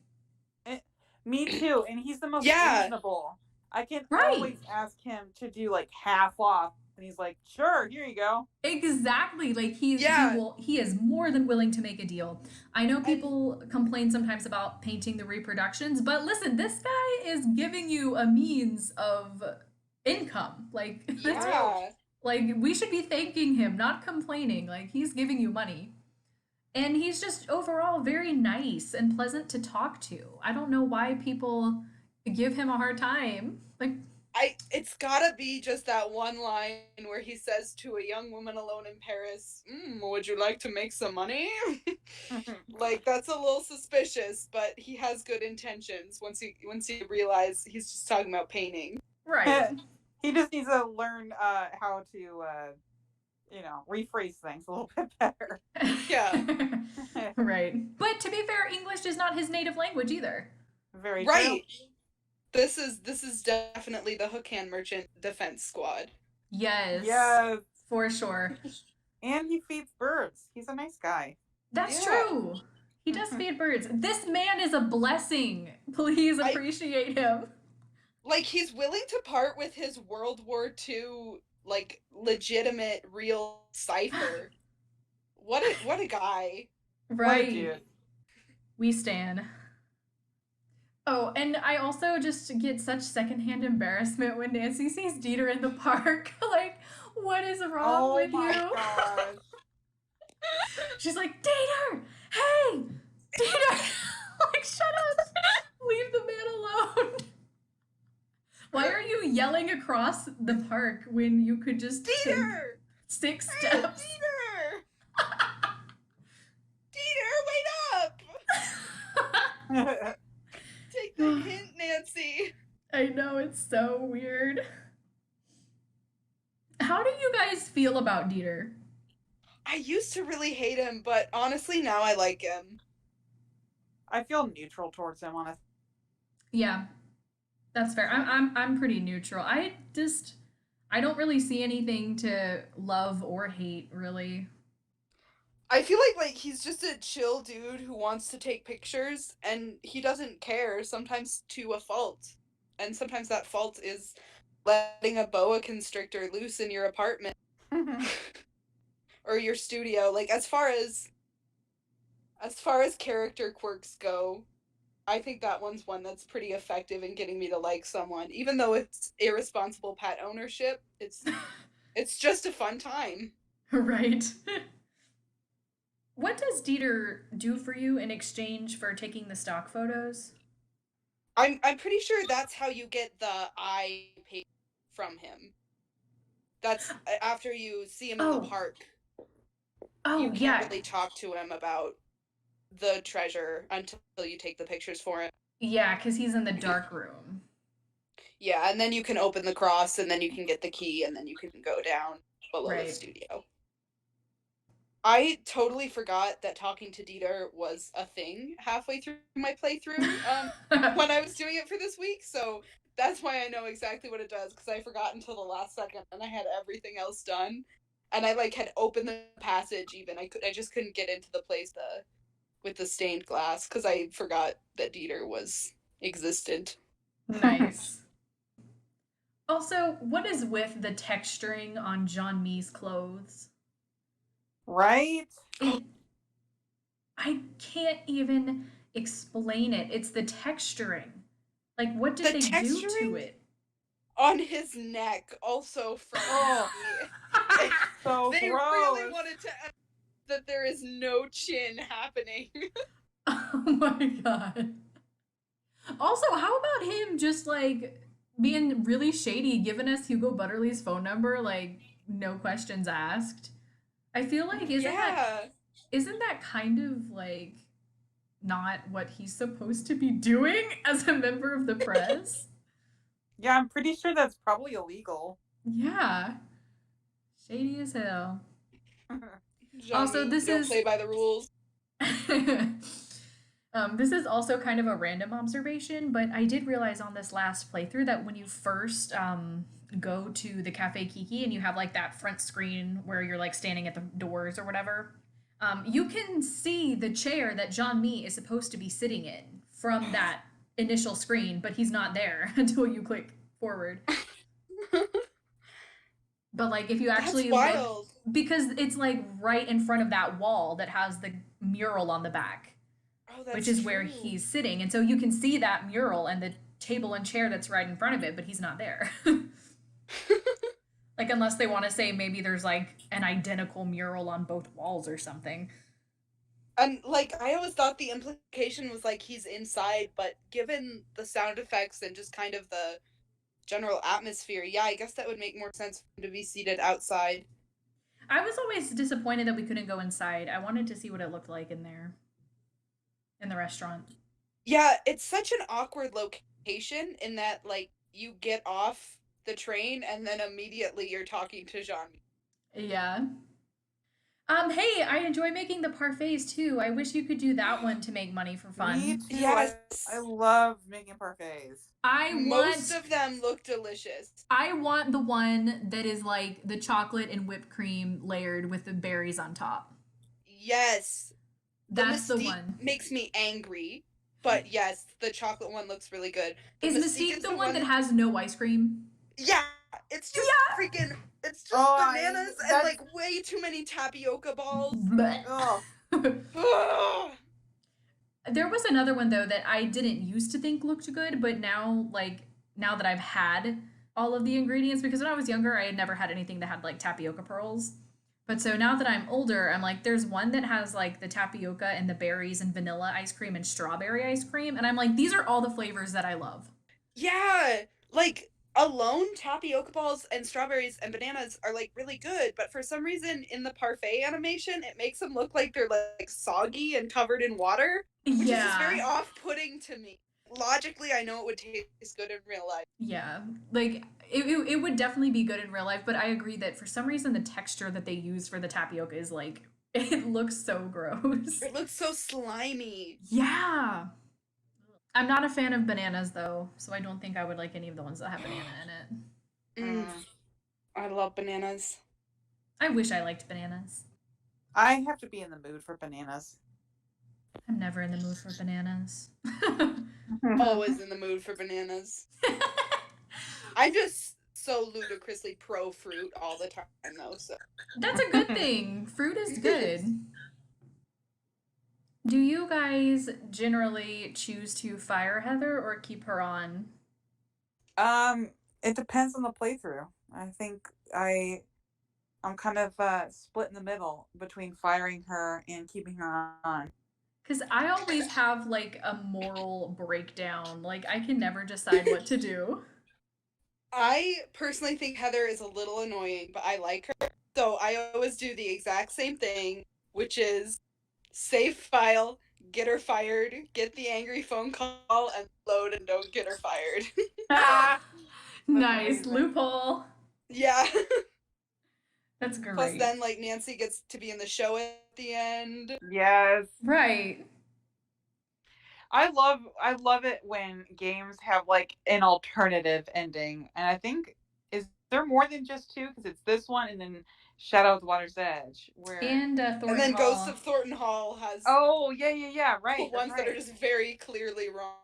Me too, and he's the most reasonable. I can always ask him to do like half off, and he's like, "Sure, here you go." Exactly, like he is more than willing to make a deal. I know people complain sometimes about painting the reproductions, but listen, this guy is giving you a means of income. Like like we should be thanking him, not complaining. Like he's giving you money. And he's just overall very nice and pleasant to talk to. I don't know why people give him a hard time. Like, it's gotta be just that one line where he says to a young woman alone in Paris, "Would you like to make some money?" Like, that's a little suspicious, but he has good intentions once you realize he's just talking about painting. Right. He just needs to learn how to rephrase things a little bit better. Yeah. Right. But to be fair, English is not his native language either. Very Right. true. This is definitely the Hook Hand Merchant Defense Squad. Yes. Yes. For sure. And he feeds birds. He's a nice guy. That's Yeah. true. He does feed birds. This man is a blessing. Please appreciate him. Like, he's willing to part with his World War II, like, legitimate, real cipher. What a guy. Right. What a dude. We stan. Oh, and I also just get such secondhand embarrassment when Nancy sees Dieter in the park. Like, what is wrong with my you? gosh. She's like, Dieter! Hey! Dieter! Like, shut up! Leave the man alone! Why are you yelling across the park when you could just take Dieter! 6 Hey, steps? Dieter! Dieter, wait up! Take the hint, Nancy. I know, it's so weird. How do you guys feel about Dieter? I used to really hate him, but honestly, now I like him. I feel neutral towards him, honestly. Yeah, that's fair. I'm pretty neutral. I don't really see anything to love or hate, really. I feel like he's just a chill dude who wants to take pictures, and he doesn't care, sometimes to a fault. And sometimes that fault is letting a boa constrictor loose in your apartment. Or your studio. Like, as far as character quirks go, I think that one's one that's pretty effective in getting me to like someone. Even though it's irresponsible pet ownership, it's just a fun time. Right. What does Dieter do for you in exchange for taking the stock photos? I'm pretty sure that's how you get the eye paper from him. That's after you see him in the park. Oh, you can't really talk to him about the treasure until you take the pictures for him. Yeah, because he's in the dark room. Yeah, and then you can open the cross, and then you can get the key, and then you can go down below the studio. I totally forgot that talking to Dieter was a thing halfway through my playthrough when I was doing it for this week, so that's why I know exactly what it does, because I forgot until the last second, and I had everything else done, and I had opened the passage even. I just couldn't get into the place with the stained glass, because I forgot that Dieter was existent. Nice. Also, what is with the texturing on Jean-Mi's clothes? Right? I can't even explain it. It's the texturing. Like, what did they do to it? On his neck, also from so they gross. really wanted to add that there is no chin happening. Oh my god. Also, how about him just being really shady, giving us Hugo Butterly's phone number, no questions asked? I feel like isn't that kind of not what he's supposed to be doing as a member of the press? Yeah, I'm pretty sure that's probably illegal. Yeah. Shady as hell. Also, this don't play by the rules. This is also kind of a random observation, but I did realize on this last playthrough that when you first go to the Cafe Kiki and you have that front screen where you're standing at the doors or whatever, you can see the chair that Jean-Mi is supposed to be sitting in from that initial screen, but he's not there until you click forward. But if you actually look, because it's right in front of that wall that has the mural on the back, which is where he's sitting, and so you can see that mural and the table and chair that's right in front of it, but he's not there. Unless they want to say maybe there's an identical mural on both walls or something. And I always thought the implication was he's inside, but given the sound effects and just kind of the general atmosphere, yeah, I guess that would make more sense for him to be seated outside. I was always disappointed that we couldn't go inside. I wanted to see what it looked like in there. in the restaurant. Yeah, it's such an awkward location in that, like, you get off the train and then immediately you're talking to Jean. Yeah. Hey, I enjoy making the parfaits too. I wish you could do that one to make money for Me fun. too. Yes. I love making parfaits. Most of them look delicious. I want the one that is like the chocolate and whipped cream layered with the berries on top. Yes. That's the Mystique one. makes me angry, but yes, the chocolate one looks really good. Is Mystique the one that has no ice cream? Yeah, it's just freaking. It's just bananas and like way too many tapioca balls. Oh. There was another one though that I didn't used to think looked good, but now that I've had all of the ingredients, because when I was younger I had never had anything that had like tapioca pearls. But so now that I'm older, I'm like, there's one that has like the tapioca and the berries and vanilla ice cream and strawberry ice cream, and I'm like, these are all the flavors that I love. Yeah, like alone tapioca balls and strawberries and bananas are like really good, but for some reason in the parfait animation it makes them look like they're like soggy and covered in water, which is just very off-putting to me. Logically, I know it would taste good in real life. Yeah, like it would definitely be good in real life, but I agree that for some reason the texture that they use for the tapioca is like, it looks so gross. It looks so slimy. Yeah. I'm not a fan of bananas though, so I don't think I would like any of the ones that have banana in it. I love bananas. I wish I liked bananas. I have to be in the mood for bananas. I'm never in the mood for bananas. Always in the mood for bananas. I'm just so ludicrously pro fruit all the time though, so. That's a good thing. Fruit is good. Do you guys generally choose to fire Heather or keep her on? It depends on the playthrough. I think I'm kind of split in the middle between firing her and keeping her on. Because I always have like a moral breakdown. Like I can never decide what to do. I personally think Heather is a little annoying, but I like her. So I always do the exact same thing, which is save file, get her fired, get the angry phone call, and load and don't get her fired. Nice. Loophole. Yeah. That's great. Plus then like Nancy gets to be in the show at the end. Yes. Right. I love it when games have like an alternative ending, and I think is there more than just two, because it's this one and then Shadow of the Water's Edge, where and Thornton and then Hall. Ghost of Thornton Hall has right, ones that are just very clearly wrong.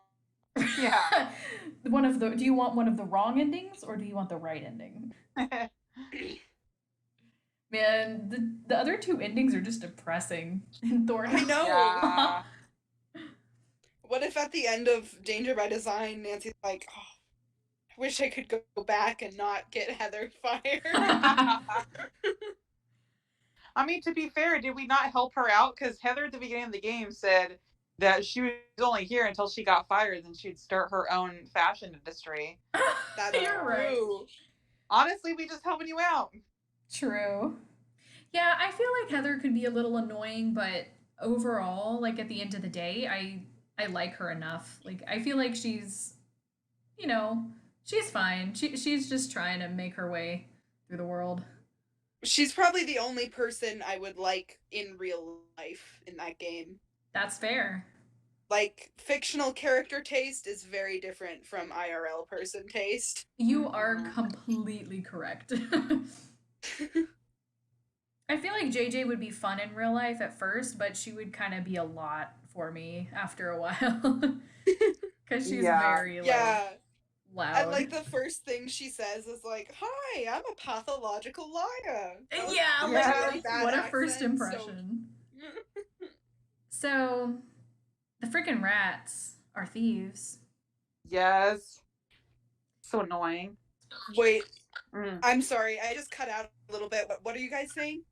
Yeah. Do you want one of the wrong endings or do you want the right ending? Man, the other two endings are just depressing in Thornton. I know. Yeah. What if at the end of Danger by Design, Nancy's like, oh, I wish I could go back and not get Heather fired. I mean, to be fair, did we not help her out? Because Heather at the beginning of the game said that she was only here until she got fired, and she'd start her own fashion industry. That's You're right. Honestly, we just helping you out. True. Yeah, I feel like Heather could be a little annoying, but overall, like at the end of the day, I like her enough. Like I feel like she's, she's fine. She's just trying to make her way through the world. She's probably the only person I would like in real life in that game. That's fair. Like, fictional character taste is very different from IRL person taste. You are completely correct. I feel like JJ would be fun in real life at first, but she would kind of be a lot for me after a while. Because she's very loud. And like the first thing she says is like, "Hi, I'm a pathological liar." Like what a first impression. So the freaking rats are thieves. Yes. So annoying. Wait, I'm sorry, I just cut out a little bit. What are you guys saying?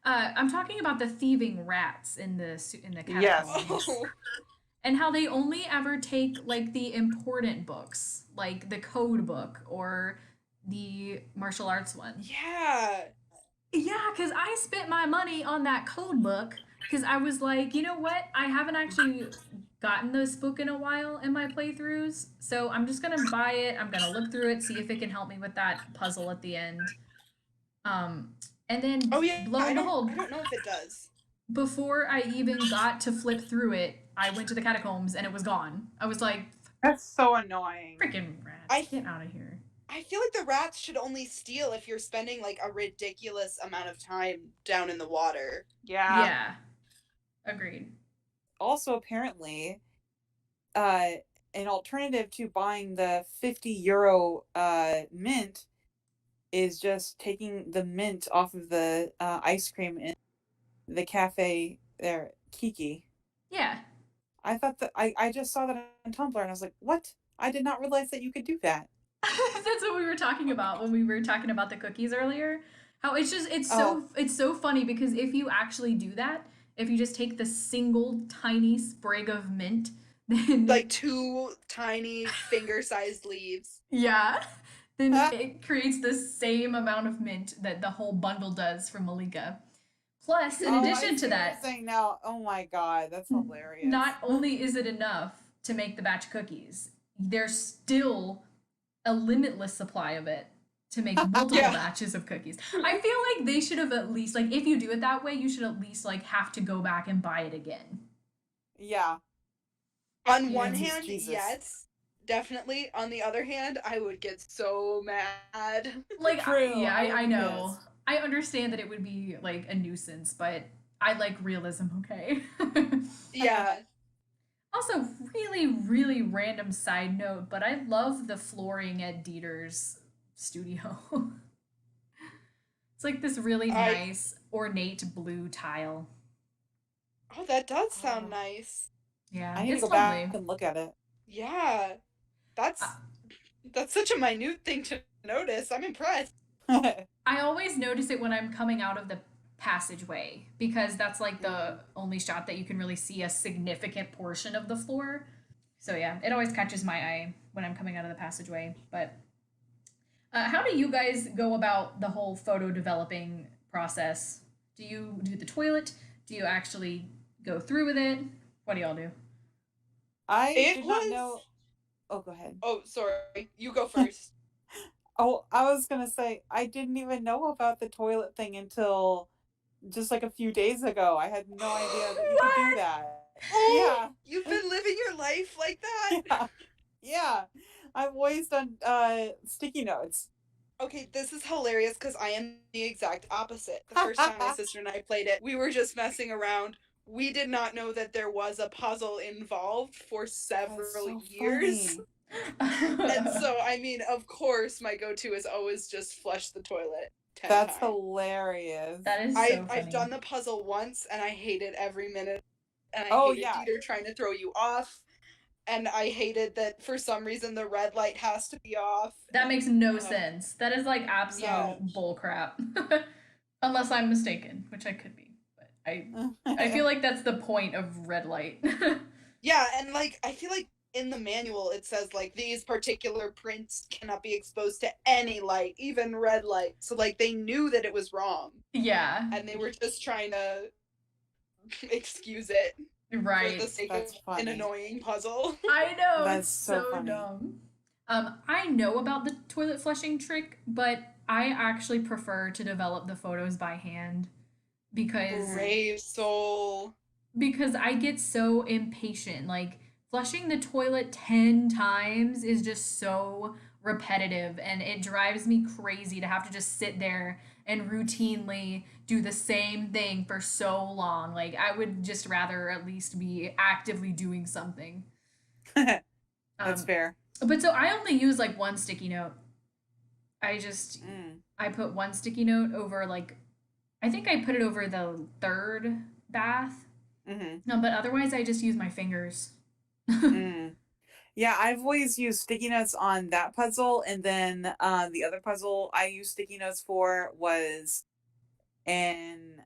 I'm talking about the thieving rats in the catacombs. Yes. And how they only ever take like the important books, like the code book or the martial arts one. Yeah. Yeah, because I spent my money on that code book because I was like, you know what? I haven't actually gotten this book in a while in my playthroughs, so I'm just gonna buy it. I'm gonna look through it, see if it can help me with that puzzle at the end. Um, and then Oh yeah, lo and behold, I don't know if it does. before I even got to flip through it, I went to the catacombs and it was gone. I was like, That's so annoying. freaking rats, get out of here. I feel like the rats should only steal if you're spending like a ridiculous amount of time down in the water. Yeah. Yeah. Agreed. Also, apparently, an alternative to buying the 50 euro mint is just taking the mint off of the ice cream in the cafe there, Kiki. Yeah. I thought that I just saw that on Tumblr and I was like, what? I did not realize that you could do that. That's what we were talking about when we were talking about the cookies earlier. How it's so funny because if you actually do that, if you just take the single tiny sprig of mint, then like 2 tiny finger-sized leaves. Yeah. Then it creates the same amount of mint that the whole bundle does for Malika. Plus, in addition to that, saying now, oh my god, that's hilarious. Not only is it enough to make the batch of cookies, there's still a limitless supply of it to make multiple batches of cookies. I feel like they should have at least, like, if you do it that way, you should at least, like, have to go back and buy it again. Yeah. On one hand, yes, definitely. On the other hand, I would get so mad. Like, I know. Yes. I understand that it would be, like, a nuisance, but I like realism, okay? Yeah. Also, really, really random side note, but I love the flooring at Dieter's studio. It's like this really nice, ornate blue tile. Oh, that does sound nice. Yeah, I need to go back and look at it. Yeah. That's such a minute thing to notice. I'm impressed. I always notice it when I'm coming out of the passageway because that's like the only shot that you can really see a significant portion of the floor. So yeah, it always catches my eye when I'm coming out of the passageway. But how do you guys go about the whole photo developing process? Do you do the toilet? Do you actually go through with it? What do y'all do? I did not know. Oh, go ahead. Oh, sorry. You go first. Oh, I was gonna say I didn't even know about the toilet thing until just like a few days ago. I had no idea that you could do that. Oh, yeah. You've been living your life like that? Yeah. I've always done sticky notes. Okay, this is hilarious because I am the exact opposite. The first time my sister and I played it, we were just messing around. We did not know that there was a puzzle involved for several years. And so, I mean, of course, my go-to is always just flush the toilet 10 That's times. Hilarious. That is so funny. I've done the puzzle once, and I hated every minute. And I hated Dieter trying to throw you off. And I hated that for some reason the red light has to be off. That makes no sense. That is like absolute bull crap. Unless I'm mistaken, which I could be. But I feel like that's the point of red light. Yeah, and like I feel like in the manual it says like these particular prints cannot be exposed to any light, even red light. So like they knew that it was wrong. Yeah. And they were just trying to excuse it. Right. For the sake of an annoying puzzle. I know. That's so funny. Dumb. I know about the toilet flushing trick, but I actually prefer to develop the photos by hand because brave soul. Because I get so impatient. Like flushing the toilet 10 times is just so repetitive and it drives me crazy to have to just sit there and routinely do the same thing for so long. Like I would just rather at least be actively doing something. That's fair. But so I only use like one sticky note. I put one sticky note over like, I think I put it over the third bath. No, but otherwise I just use my fingers. Yeah, I've always used sticky notes on that puzzle, and then the other puzzle I used sticky notes for was in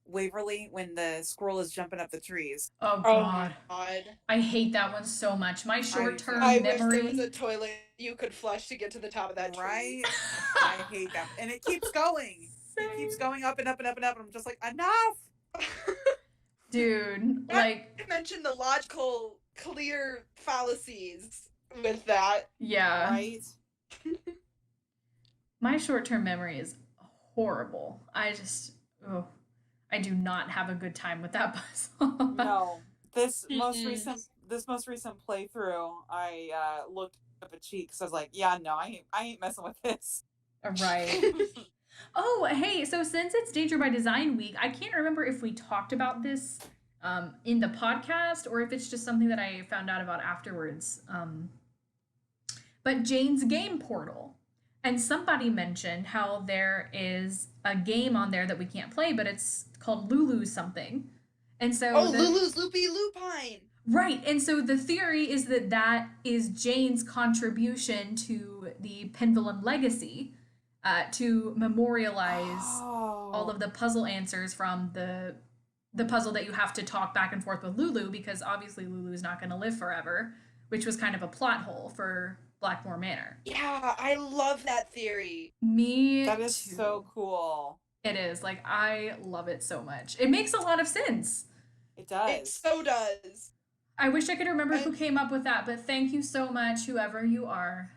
Waverly when the squirrel is jumping up the trees. Oh God. I hate that one so much. My short-term memory. I wish there was a toilet you could flush to get to the top of that tree. Right? I hate that. And it keeps going. It keeps going up and up and up and up, and I'm just like, enough! Dude, Not like, to mention the logical, clear fallacies with that. yeah. Right? My short-term memory is horrible. Oh, I do not have a good time with that puzzle. No. This most Mm-mm. recent playthrough, I looked up a cheat because I was like, yeah, no, I ain't messing with this. Right. Oh, hey, so since it's Danger by Design week, I can't remember if we talked about this in the podcast or if it's just something that I found out about afterwards. But Jane's Game Portal. And somebody mentioned how there is a game on there that we can't play, but it's called Lulu something. And so Oh, Lulu's Loopy Lupine. Right. And so the theory is that that is Jane's contribution to the Penvillian legacy to memorialize all of the puzzle answers from the puzzle that you have to talk back and forth with Lulu, because obviously Lulu's not going to live forever, which was kind of a plot hole for Blackmore Manor. Yeah, I love that theory. Me That is too. so cool. It is. Like, I love it so much. It makes a lot of sense. It does. It so does. I wish I could remember who came up with that, but thank you so much, whoever you are.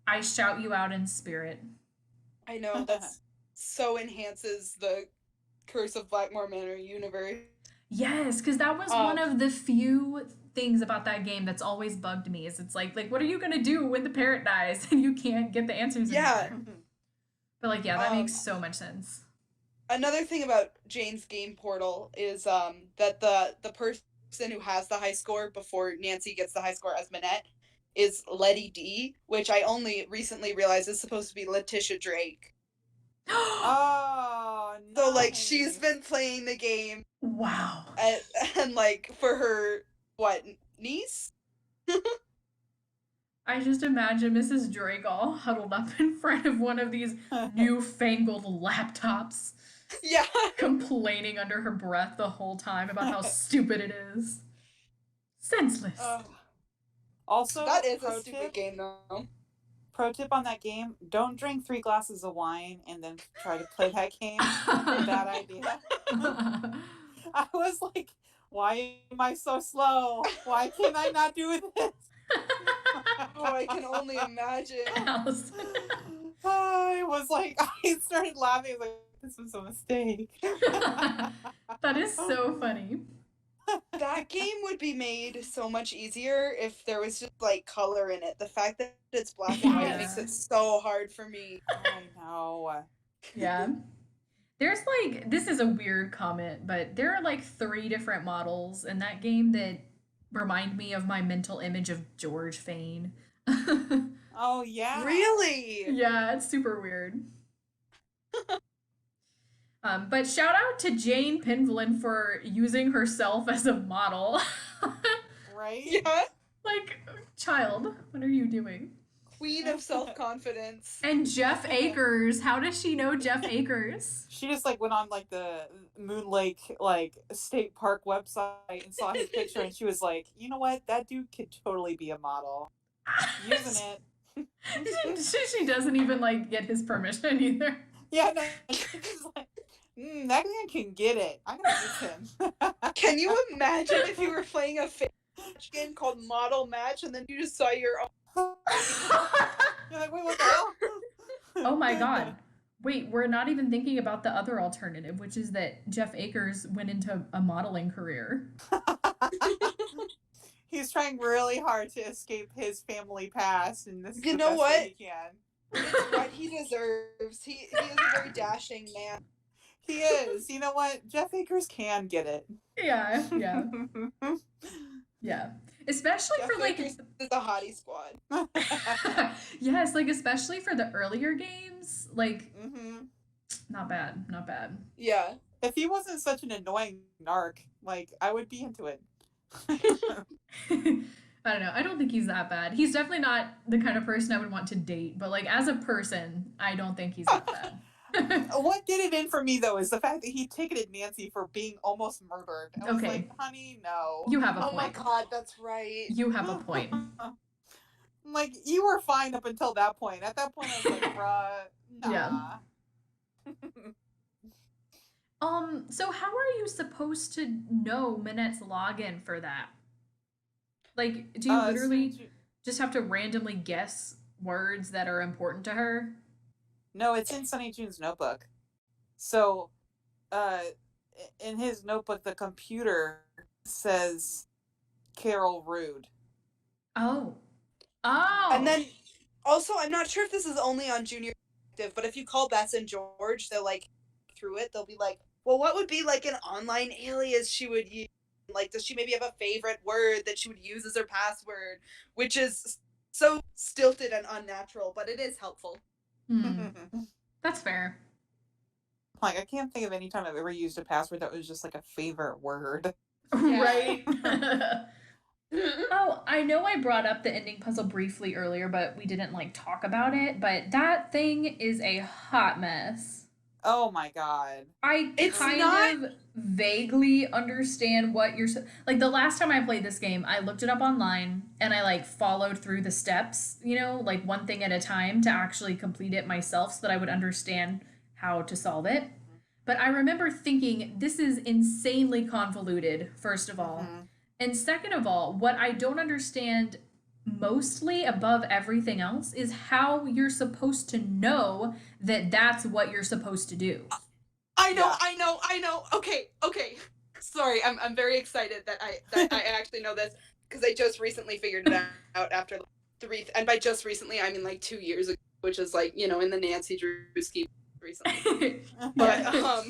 I shout you out in spirit. I know, that's so enhances the Curse of Blackmore Manor universe. Yes, because that was one of the few things about that game that's always bugged me. Is it's like what are you gonna do when the parrot dies and you can't get the answers? Yeah. Anymore? But like, yeah, that makes so much sense. Another thing about Jane's Game Portal is that the person who has the high score before Nancy gets the high score as Minette is Letty D, which I only recently realized is supposed to be Letitia Drake. Oh, nice. So like she's been playing the game. Wow. And like for her niece? I just imagine Mrs. Drake all huddled up in front of one of these newfangled laptops. Yeah. Complaining under her breath the whole time about how stupid it is. Senseless. Also, that is a stupid game though. Pro tip on that game, don't drink 3 glasses of wine and then try to play that game. Bad idea. I was like, why am I so slow? Why can I not do this? Oh, I can only imagine. I was like, I started laughing. I was like, this was a mistake. That is so funny. That game would be made so much easier if there was just like color in it. The fact that it's black and white makes it so hard for me. I know. Yeah. There's like, this is a weird comment, but there are like 3 different models in that game that remind me of my mental image of George Fane. Oh, yeah. Really? Yeah, it's super weird. But shout out to Jane Penvillian for using herself as a model. Right? Yeah. Like, child, what are you doing? Queen of self-confidence. And Jeff Akers. How does she know Jeff Akers? She just like went on like the Moon Lake like state park website and saw his picture and she was like, you know what? That dude could totally be a model. Using it. She doesn't even like get his permission either. Yeah, no. She's like, that man can get it. I'm gonna use him. Can you imagine if you were playing a game called Model Match and then you just saw your own? You're like, wait, what the hell? Oh my god. Wait, we're not even thinking about the other alternative, which is that Jeff Akers went into a modeling career. He's trying really hard to escape his family past, and this is You the know best what? way he can. It's what he deserves. He is a very dashing man. He is. You know what? Jeff Akers can get it. Yeah, yeah, yeah. Especially Jeff for like Akers is a hottie squad. yes, like especially for the earlier games, like Mm-hmm. not bad, not bad. Yeah. If he wasn't such an annoying narc, like I would be into it. I don't know. I don't think he's that bad. He's definitely not the kind of person I would want to date, but like as a person, I don't think he's that bad. What did it in for me though is the fact that he ticketed Nancy for being almost murdered. I was Okay. like, honey, no. You have a Oh point. my god, that's right. You have a point. Like, you were fine up until that point. At that point, I was like, bruh, nah. Yeah. So how are you supposed to know Minette's login for that? Like, do you literally just have to randomly guess words that are important to her? No, it's in Sunny June's notebook. So, uh, in his notebook, the computer says Carol Rude. Oh. Oh. And then also, I'm not sure if this is only on Junior Detective, but if you call Bess and George, they'll like through it. They'll be like, "Well, what would be like an online alias she would use? Like, does she maybe have a favorite word that she would use as her password?" Which is so stilted and unnatural, but it is helpful. That's fair. Like, I can't think of any time I've ever used a password that was just like a favorite word. Yeah. Right? Oh, I know I brought up the ending puzzle briefly earlier, but we didn't like talk about it. But that thing is a hot mess. Oh my god. I kind of vaguely understand what you're like. The last time I played this game, I looked it up online and I like followed through the steps, you know, like one thing at a time to actually complete it myself so that I would understand how to solve it. But I remember thinking this is insanely convoluted, first of all. And second of all, what I don't understand mostly above everything else is how you're supposed to know that that's what you're supposed to do. I know. Okay. Sorry, I'm very excited that I actually know this because I just recently figured it out after and by just recently I mean like 2 years ago, which is like, you know, in the Nancy Drew scheme recently. But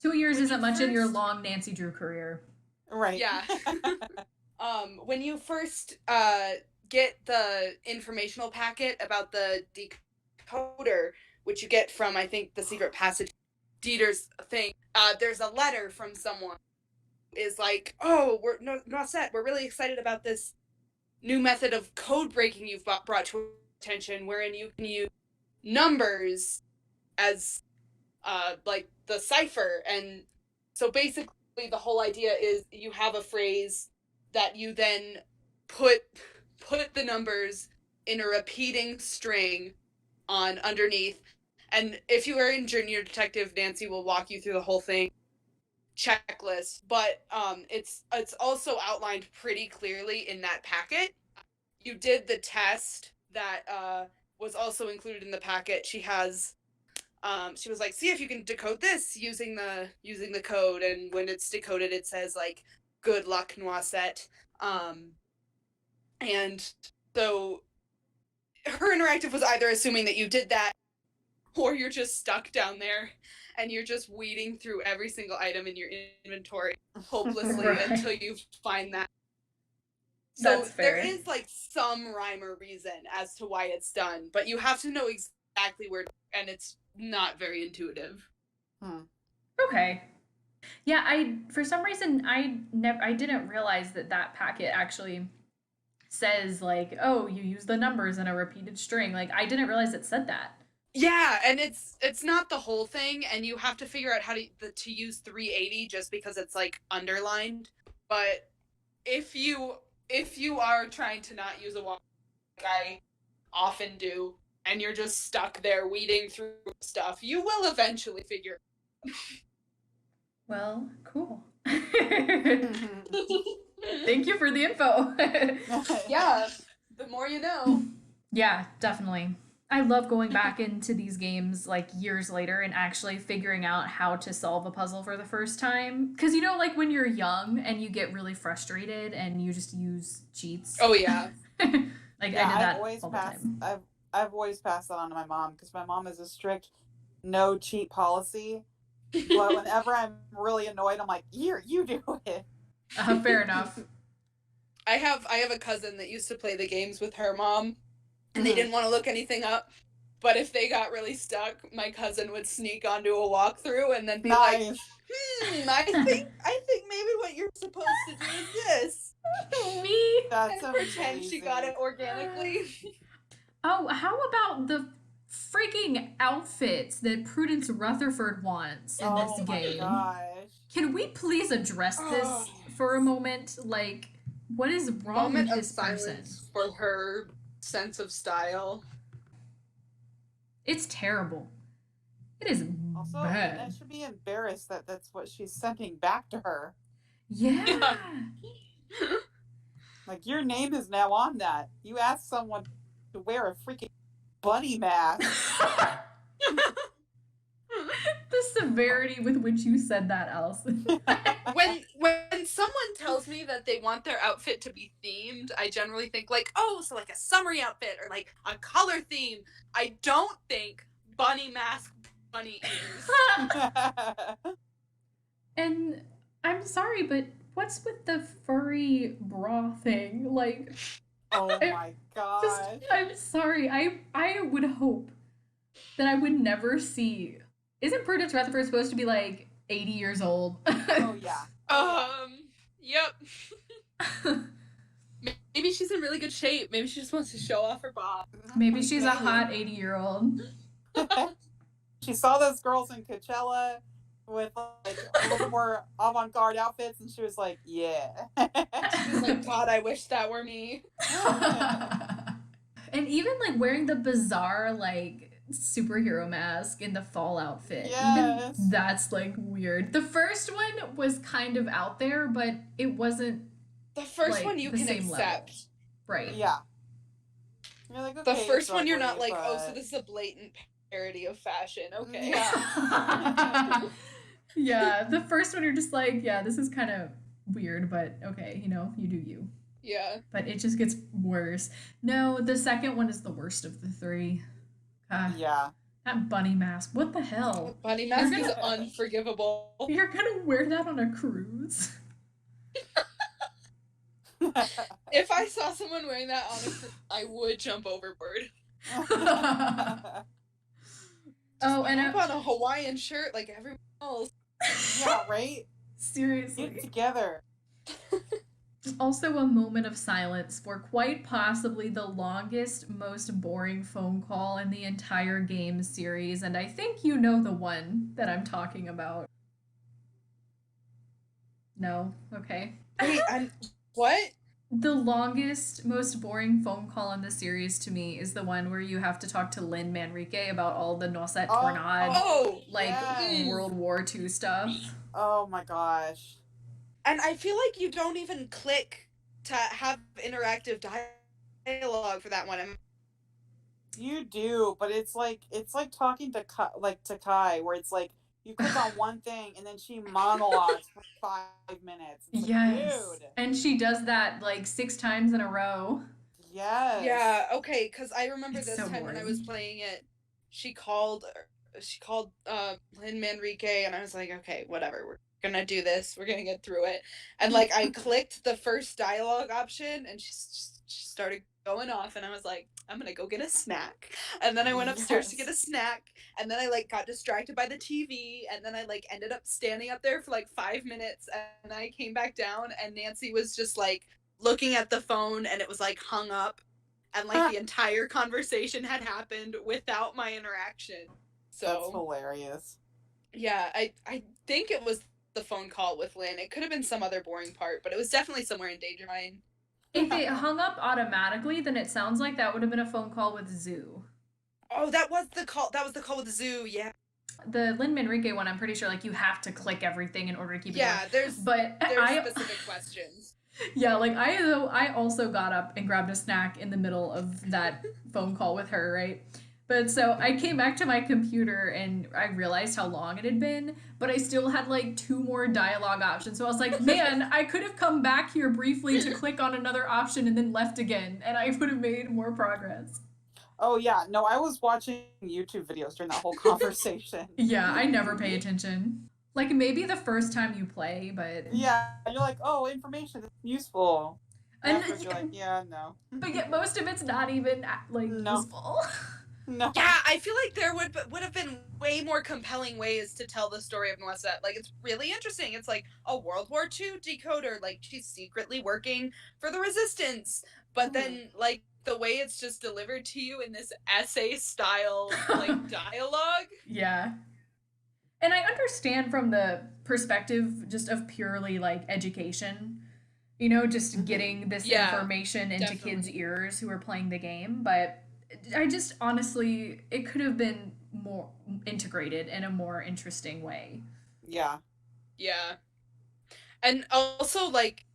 2 years isn't much in your long Nancy Drew career. Right. Yeah. When you first get the informational packet about the decoder, which you get from, I think, the secret passage Dieter's thing, there's a letter from someone is like, "Oh, we're not set. We're really excited about this new method of code breaking you've brought to attention, wherein you can use numbers as like the cipher." And so basically the whole idea is you have a phrase that you then put the numbers in a repeating string on underneath. And if you are in Junior Detective, Nancy will walk you through the whole thing checklist, but it's also outlined pretty clearly in that packet. You did the test that was also included in the packet. She has she was like, "See if you can decode this using the code," and when it's decoded it says like, "Good luck, Noisette." And so her interactive was either assuming that you did that or you're just stuck down there and you're just weeding through every single item in your inventory hopelessly until you find that. So That's fair. There is like some rhyme or reason as to why it's done, but you have to know exactly where, and it's not very intuitive. Okay. Yeah, for some reason I didn't realize that packet actually says like, "Oh, you use the numbers in a repeated string." Like I didn't realize it said that. Yeah, and it's not the whole thing, and you have to figure out how to use 380 just because it's like underlined. But if you are trying to not use a walk, like I often do, and you're just stuck there weeding through stuff, you will eventually figure it out. Well, cool. Thank you for the info. Yeah, the more you know. Yeah, definitely. I love going back into these games like years later and actually figuring out how to solve a puzzle for the first time. Because you know, like when you're young and you get really frustrated and you just use cheats. Oh yeah. Like yeah, I did that I've always all the time. I've always passed that on to my mom because my mom is a strict no cheat policy. But whenever I'm really annoyed, I'm like, "Here, you do it." Fair enough. I have a cousin that used to play the games with her mom, and they didn't want to look anything up. But if they got really stuck, my cousin would sneak onto a walkthrough and then be like, I think maybe what you're supposed to do is this. Me? That's and pretend she got it organically. Oh, how about the freaking outfits that Prudence Rutherford wants in this game? Oh my gosh. Can we please address this for a moment? Like, what is wrong with this person? For her sense of style. It's terrible. It is Also, bad. Lynette should be embarrassed that that's what she's sending back to her. Yeah. Like, your name is now on that. You asked someone to wear a freaking bunny mask. The severity with which you said that, Allison. When someone tells me that they want their outfit to be themed, I generally think like, oh, so like a summery outfit or like a color theme. I don't think bunny mask, bunny ears. And I'm sorry, but what's with the furry bra thing? Like, Oh my gosh. I'm sorry. I would hope that I would never see. Isn't Prudence Rutherford supposed to be like 80 years old? Oh yeah. Yep. Maybe she's in really good shape. Maybe she just wants to show off her bob. Maybe she's a hot 80-year-old. She saw those girls in Coachella with like a little more avant-garde outfits, and she was like, "Yeah." She's like, God, I wish that were me. And even like wearing the bizarre like superhero mask in the fall outfit. Yes. Even that's like weird. The first one was kind of out there, but it wasn't The first like, one you the can same accept. level. Right. Yeah. You're like, The okay, first it's one you're ugly, not like, oh, so but- this is a blatant parody of fashion. Okay. Yeah. Yeah, the first one you're just like, yeah, this is kind of weird, but okay, you know, you do you. Yeah. But it just gets worse. No, the second one is the worst of the three. Yeah. That bunny mask. What the hell? Bunny mask You're is gonna- unforgivable. You're gonna wear that on a cruise? If I saw someone wearing that on a cruise, I would jump overboard. Oh, and Put on a Hawaiian shirt like everyone else. Yeah, right? seriously. Get together. Also, a moment of silence for quite possibly the longest, most boring phone call in the entire game series, and I think you know the one that I'm talking about. No? Okay. Wait, what? The longest, most boring phone call in the series to me is the one where you have to talk to Lynn Manrique about all the Nosset Oh, Tornado, Oh, like yes. World War II stuff. Oh my gosh. and I feel like you don't even click to have interactive dialogue for that one. You do, but it's like talking to Kai, where it's like you click on one thing and then she monologues for 5 minutes. It's like, Yes. dude. And she does that like 6 times in a row. Yes. Yeah, okay, because I remember It's this so time when I boring. was playing it, she called Lynn Manrique, and I was like, okay, whatever, we're gonna do this, we're gonna get through it. And like I clicked the first dialogue option, and she started going off, and I was like, I'm gonna go get a snack. And then I went upstairs to get a Yes. snack, and then I like got distracted by the TV, and then I like ended up standing up there for like 5 minutes, and I came back down, and Nancy was just like looking at the phone, and it was like hung up, and like the entire conversation had happened without my interaction. That's So hilarious. yeah, I think it was the phone call with Lynn. It could have been some other boring part, but it was definitely somewhere in Danger Mine. If it hung up automatically, then it sounds like that would have been a phone call with Zoo. Oh, that was the call. That was the call with the zoo. Yeah. The Lynn Manrique one, I'm pretty sure like you have to click everything in order to keep it Yeah. going. There's But there's specific questions. yeah, like I also got up and grabbed a snack in the middle of that phone call with her, right? But so I came back to my computer and I realized how long it had been, but I still had like 2 more dialogue options. So I was like, man, I could have come back here briefly to click on another option and then left again, and I would have made more progress. Oh yeah, no, I was watching YouTube videos during that whole conversation. Yeah, I never pay attention. Like maybe the first time you play, but Yeah, you're like, oh, information is useful. And and afterwards you're like, yeah, no. but yet most of it's not even like No. useful. No. Yeah, I feel like there would have been way more compelling ways to tell the story of Noisette. Like, it's really interesting. It's like a World War II decoder. Like, she's secretly working for the Resistance. But then, like, the way it's just delivered to you in this essay style, like, dialogue. Yeah. And I understand from the perspective just of purely like education, you know, just Mhm. getting this Yeah, information into kids' definitely. ears who are playing the game. But I just honestly, it could have been more integrated in a more interesting way. Yeah. Yeah. And also, like,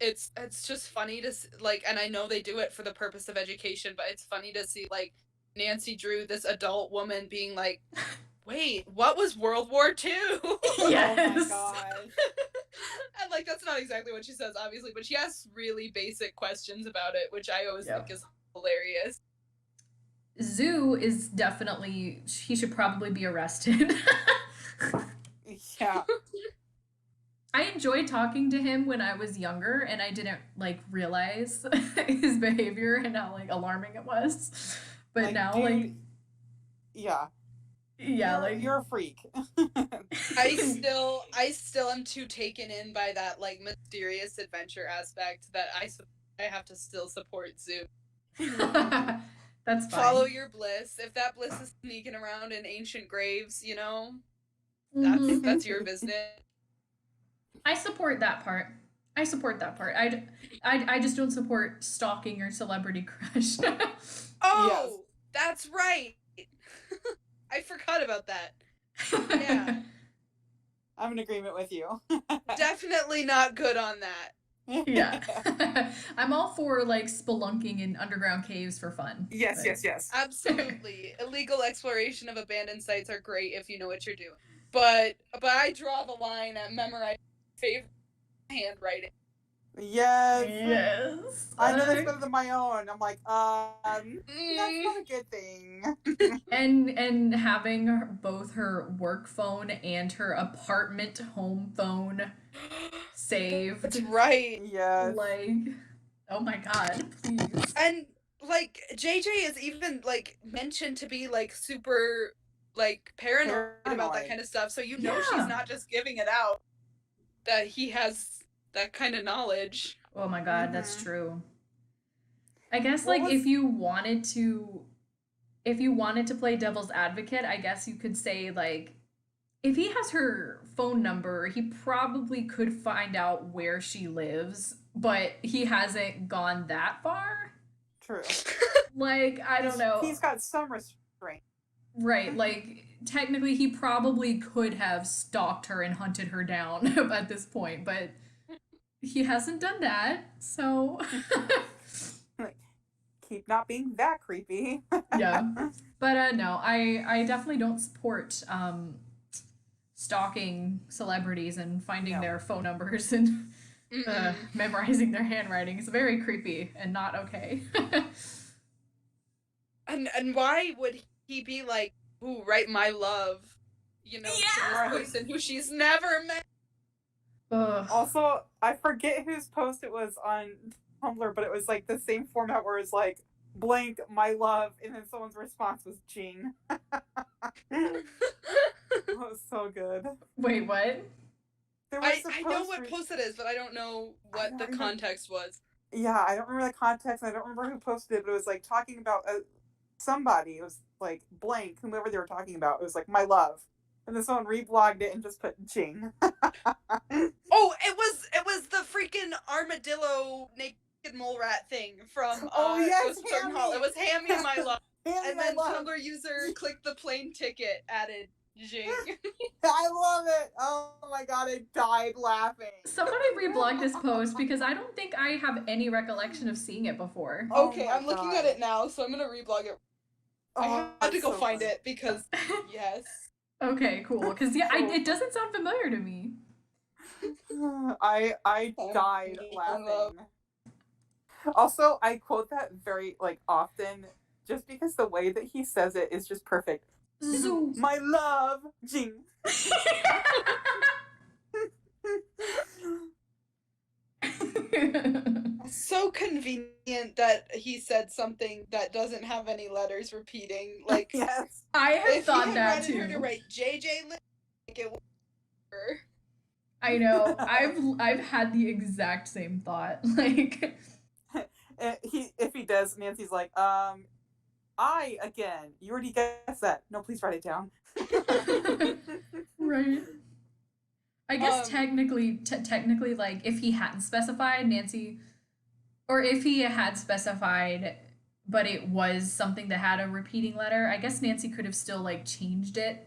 it's just funny to like, and I know they do it for the purpose of education, but it's funny to see like Nancy Drew, this adult woman, being like, wait, what was World War II? Yes. Oh my god. And like, that's not exactly what she says, obviously, but she asks really basic questions about it, which I always think is hilarious. Zoo is definitely, he should probably be arrested. Yeah. I enjoyed talking to him when I was younger, and I didn't like realize his behavior and how like alarming it was. But Like, now, dude, like, yeah, you're a freak. I still am too taken in by that like mysterious adventure aspect that I have to still support Zoo. That's fine. Follow your bliss. If that bliss is sneaking around in ancient graves, you know, Mhm. that's your business. I support that part. I just don't support stalking your celebrity crush. Oh, that's right. I forgot about that. Yeah. I'm in agreement with you. Definitely not good on that. Yeah. I'm all for like spelunking in underground caves for fun. Yes, yes. Absolutely. Illegal exploration of abandoned sites are great if you know what you're doing. But I draw the line at memorizing favorite handwriting. Yes. I know that's better than my own. I'm like, that's not a good thing. And having both her work phone and her apartment home phone saved. That's right. Yes. Like, oh my god, please. And like JJ is even like mentioned to be like super like paranoid about that kind of stuff, so you know she's not just giving it out, that he has that kind of knowledge. Oh my god, that's true. I guess like if you wanted to play devil's advocate, I guess you could say like if he has her phone number, he probably could find out where she lives, but he hasn't gone that far. True. Like, I don't know. He's got some restraint. Right, like technically he probably could have stalked her and hunted her down at this point, but he hasn't done that, so like, keep not being that creepy. Yeah. But no, I definitely don't support stalking celebrities and finding their phone numbers and memorizing their handwriting. It's very creepy and not okay. And why would he be like, ooh, write my love, you know, to this person who she's never met? Also, I forget whose post it was on Tumblr, but it was like the same format where it's like blank my love, and then someone's response was Jing. That was so good. Wait, what? I know what post it is, but I don't know what the context was. Yeah, I don't remember the context, and I don't remember who posted it, but it was like talking about somebody. It was like blank, whomever they were talking about. It was like my love. And then someone reblogged it and just put Jing. Oh, it was the freaking armadillo naked mole rat thing from Ghost of Jordan Hall. It was Hammy and my love. And then Tumblr user clicked the plane ticket, added Jing. I love it. Oh my god, I died laughing. Somebody reblogged this post because I don't think I have any recollection of seeing it before. Okay, I'm looking at it now, so I'm gonna reblog it. I had to go find it because yes. Okay, cool. Because it doesn't sound familiar to me. I died laughing. Also, I quote that very often, just because the way that he says it is just perfect. Zoo. My love, Jing. So convenient that he said something that doesn't have any letters repeating. Like, yes, I have thought that too. If he had wanted her to write JJ, like it would. I know. I've had the exact same thought. Like, if he does, Nancy's like, I again. You already guessed that. No, please write it down. Right. I guess technically, like, if he hadn't specified Nancy, or if he had specified but it was something that had a repeating letter. I guess Nancy could have still like changed it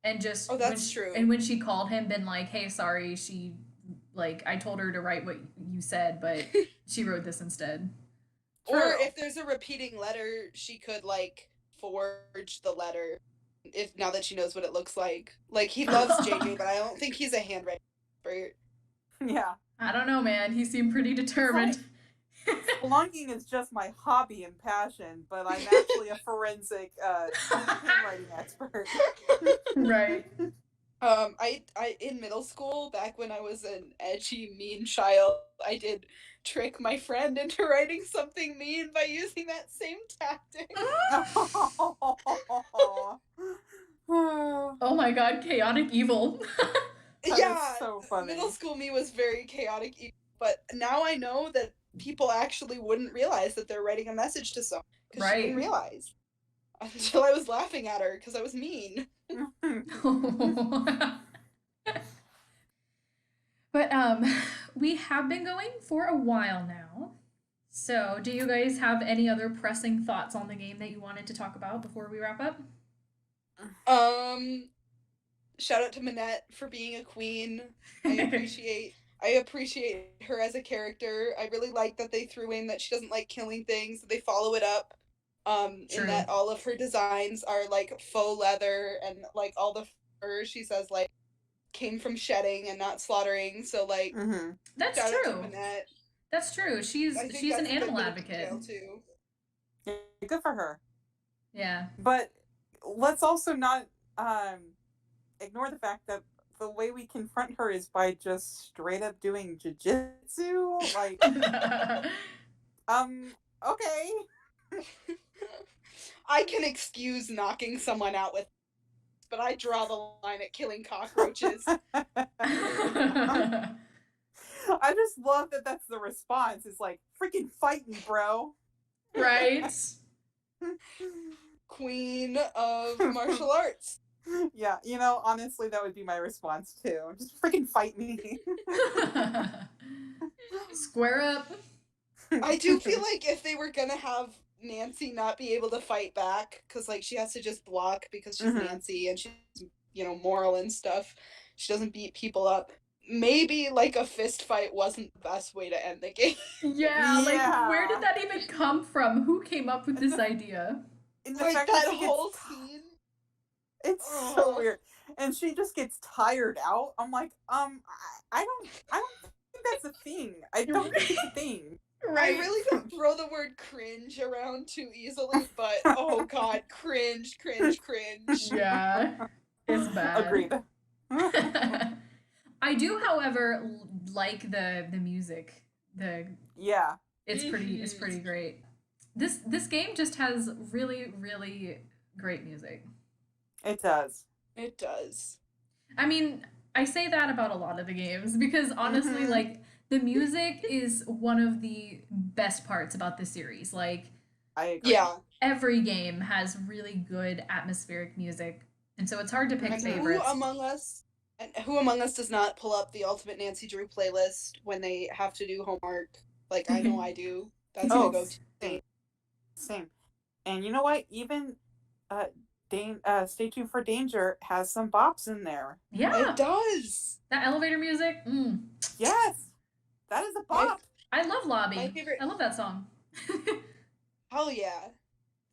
and just Oh, that's true. And when she called him, been like, "Hey, sorry, she like I told her to write what you said, but she wrote this instead." Or True. if there's a repeating letter, she could like forge the letter. If now that she knows what it looks like, he loves JJ, but I don't think he's a handwriting expert. Yeah. I don't know, man. He seemed pretty determined. Spelunking is just my hobby and passion, but I'm actually a forensic handwriting expert. Right. I in middle school, back when I was an edgy, mean child, I did trick my friend into writing something mean by using that same tactic. Oh my god, chaotic evil. That Yeah, is so funny. middle school me was very chaotic, but now I know that people actually wouldn't realize that they're writing a message to someone because she didn't Right. realize until I was laughing at her because I was mean. But we have been going for a while now. So, do you guys have any other pressing thoughts on the game that you wanted to talk about before we wrap up? Shout out to Manette for being a queen. I appreciate her as a character. I really like that they threw in that she doesn't like killing things. They follow it up. True. In that all of her designs are like faux leather and like all the fur she says like came from shedding and not slaughtering. So like That's shout out to true. Manette. That's true. She's I think an that's a good animal bit of advocate. detail, too. Yeah, good for her. Yeah. But let's also not ignore the fact that the way we confront her is by just straight up doing jujitsu. Like, okay. I can excuse knocking someone out with, but I draw the line at killing cockroaches. I just love that that's the response. It's like, freaking fight me, bro. Right? Queen of martial arts. Yeah, you know, honestly, that would be my response too. Just freaking fight me. Square up. I do feel like if they were gonna have Nancy not be able to fight back, because like she has to just block because she's Nancy and she's, you know, moral and stuff. She doesn't beat people up. Maybe like a fist fight wasn't the best way to end the game. Yeah, like where did that even come from? Who came up with this idea? In the Like fact that she whole gets, scene. it's so weird, and she just gets tired out. I'm like, I don't think that's a thing. I don't think it's a thing. Right. I really don't throw the word cringe around too easily, but oh god, cringe. Yeah, it's bad. Agreed. I do, however, like the music. Yeah, It's pretty great. This game just has really, really great music. it does. It does. I mean, I say that about a lot of the games because honestly, like the music is one of the best parts about the series. Like, I agree. Yeah. every game has really good atmospheric music, and so it's hard to pick favorites. Who among us does not pull up the Ultimate Nancy Drew playlist when they have to do homework? Like I know I do. That's my go-to. Same. And you know what? Even Stay Tuned for Danger has some bops in there. Yeah, It does. that elevator music. Yes, that is a bop. I love Lobby. My favorite. I love that song. Hell yeah.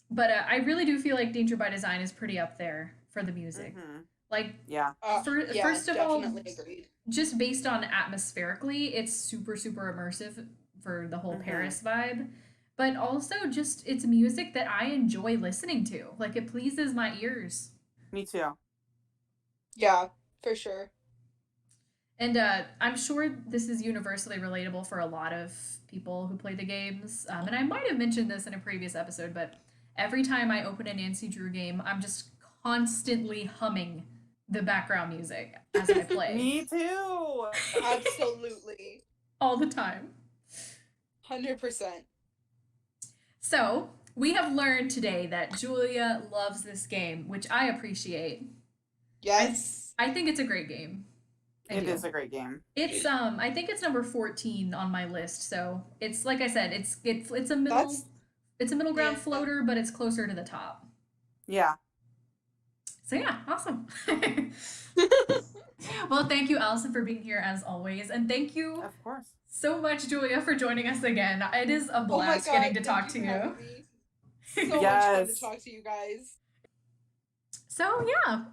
But I really do feel like Danger by Design is pretty up there for the music. Like, Yeah. first of all, definitely agreed. just based on atmospherically, it's super, super immersive for the whole Paris vibe. But also just it's music that I enjoy listening to. Like, it pleases my ears. Me too. Yeah, for sure. And I'm sure this is universally relatable for a lot of people who play the games. And I might have mentioned this in a previous episode, but every time I open a Nancy Drew game, I'm just constantly humming the background music as I play. Me too. Absolutely. All the time. 100%. So, we have learned today that Julia loves this game, which I appreciate. Yes. I think it's a great game. It is a great game. It's I think it's number 14 on my list. So, it's like I said, it's a middle It's a middle ground Yeah. floater, but it's closer to the top. Yeah. So yeah, awesome. Well, thank you, Allison, for being here as always, and thank you Of course. so much, Julia, for joining us again. It is a Oh my blast God, getting to thank talk to for you. having me. So much fun Yes. to talk to you guys. So yeah,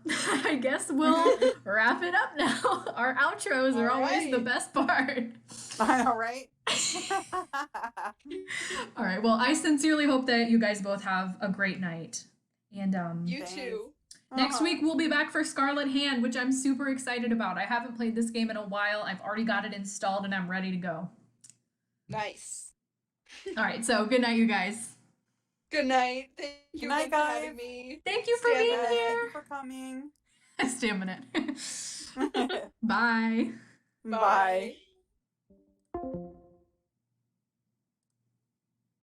I guess we'll wrap it up now. Our outros are always the Alright. best part. I know, right? All right. Well, I sincerely hope that you guys both have a great night. And You Thanks. too. next Uh-huh. week we'll be back for Scarlet Hand, which I'm super excited about. I haven't played this game in a while. I've already got it installed and I'm ready to go. Nice. All right. So good night, you guys. Good night. Thank you Good night, again for having guys. me. Thank you for Stand being up. Thank here. you for coming. Stamina. Bye. Bye.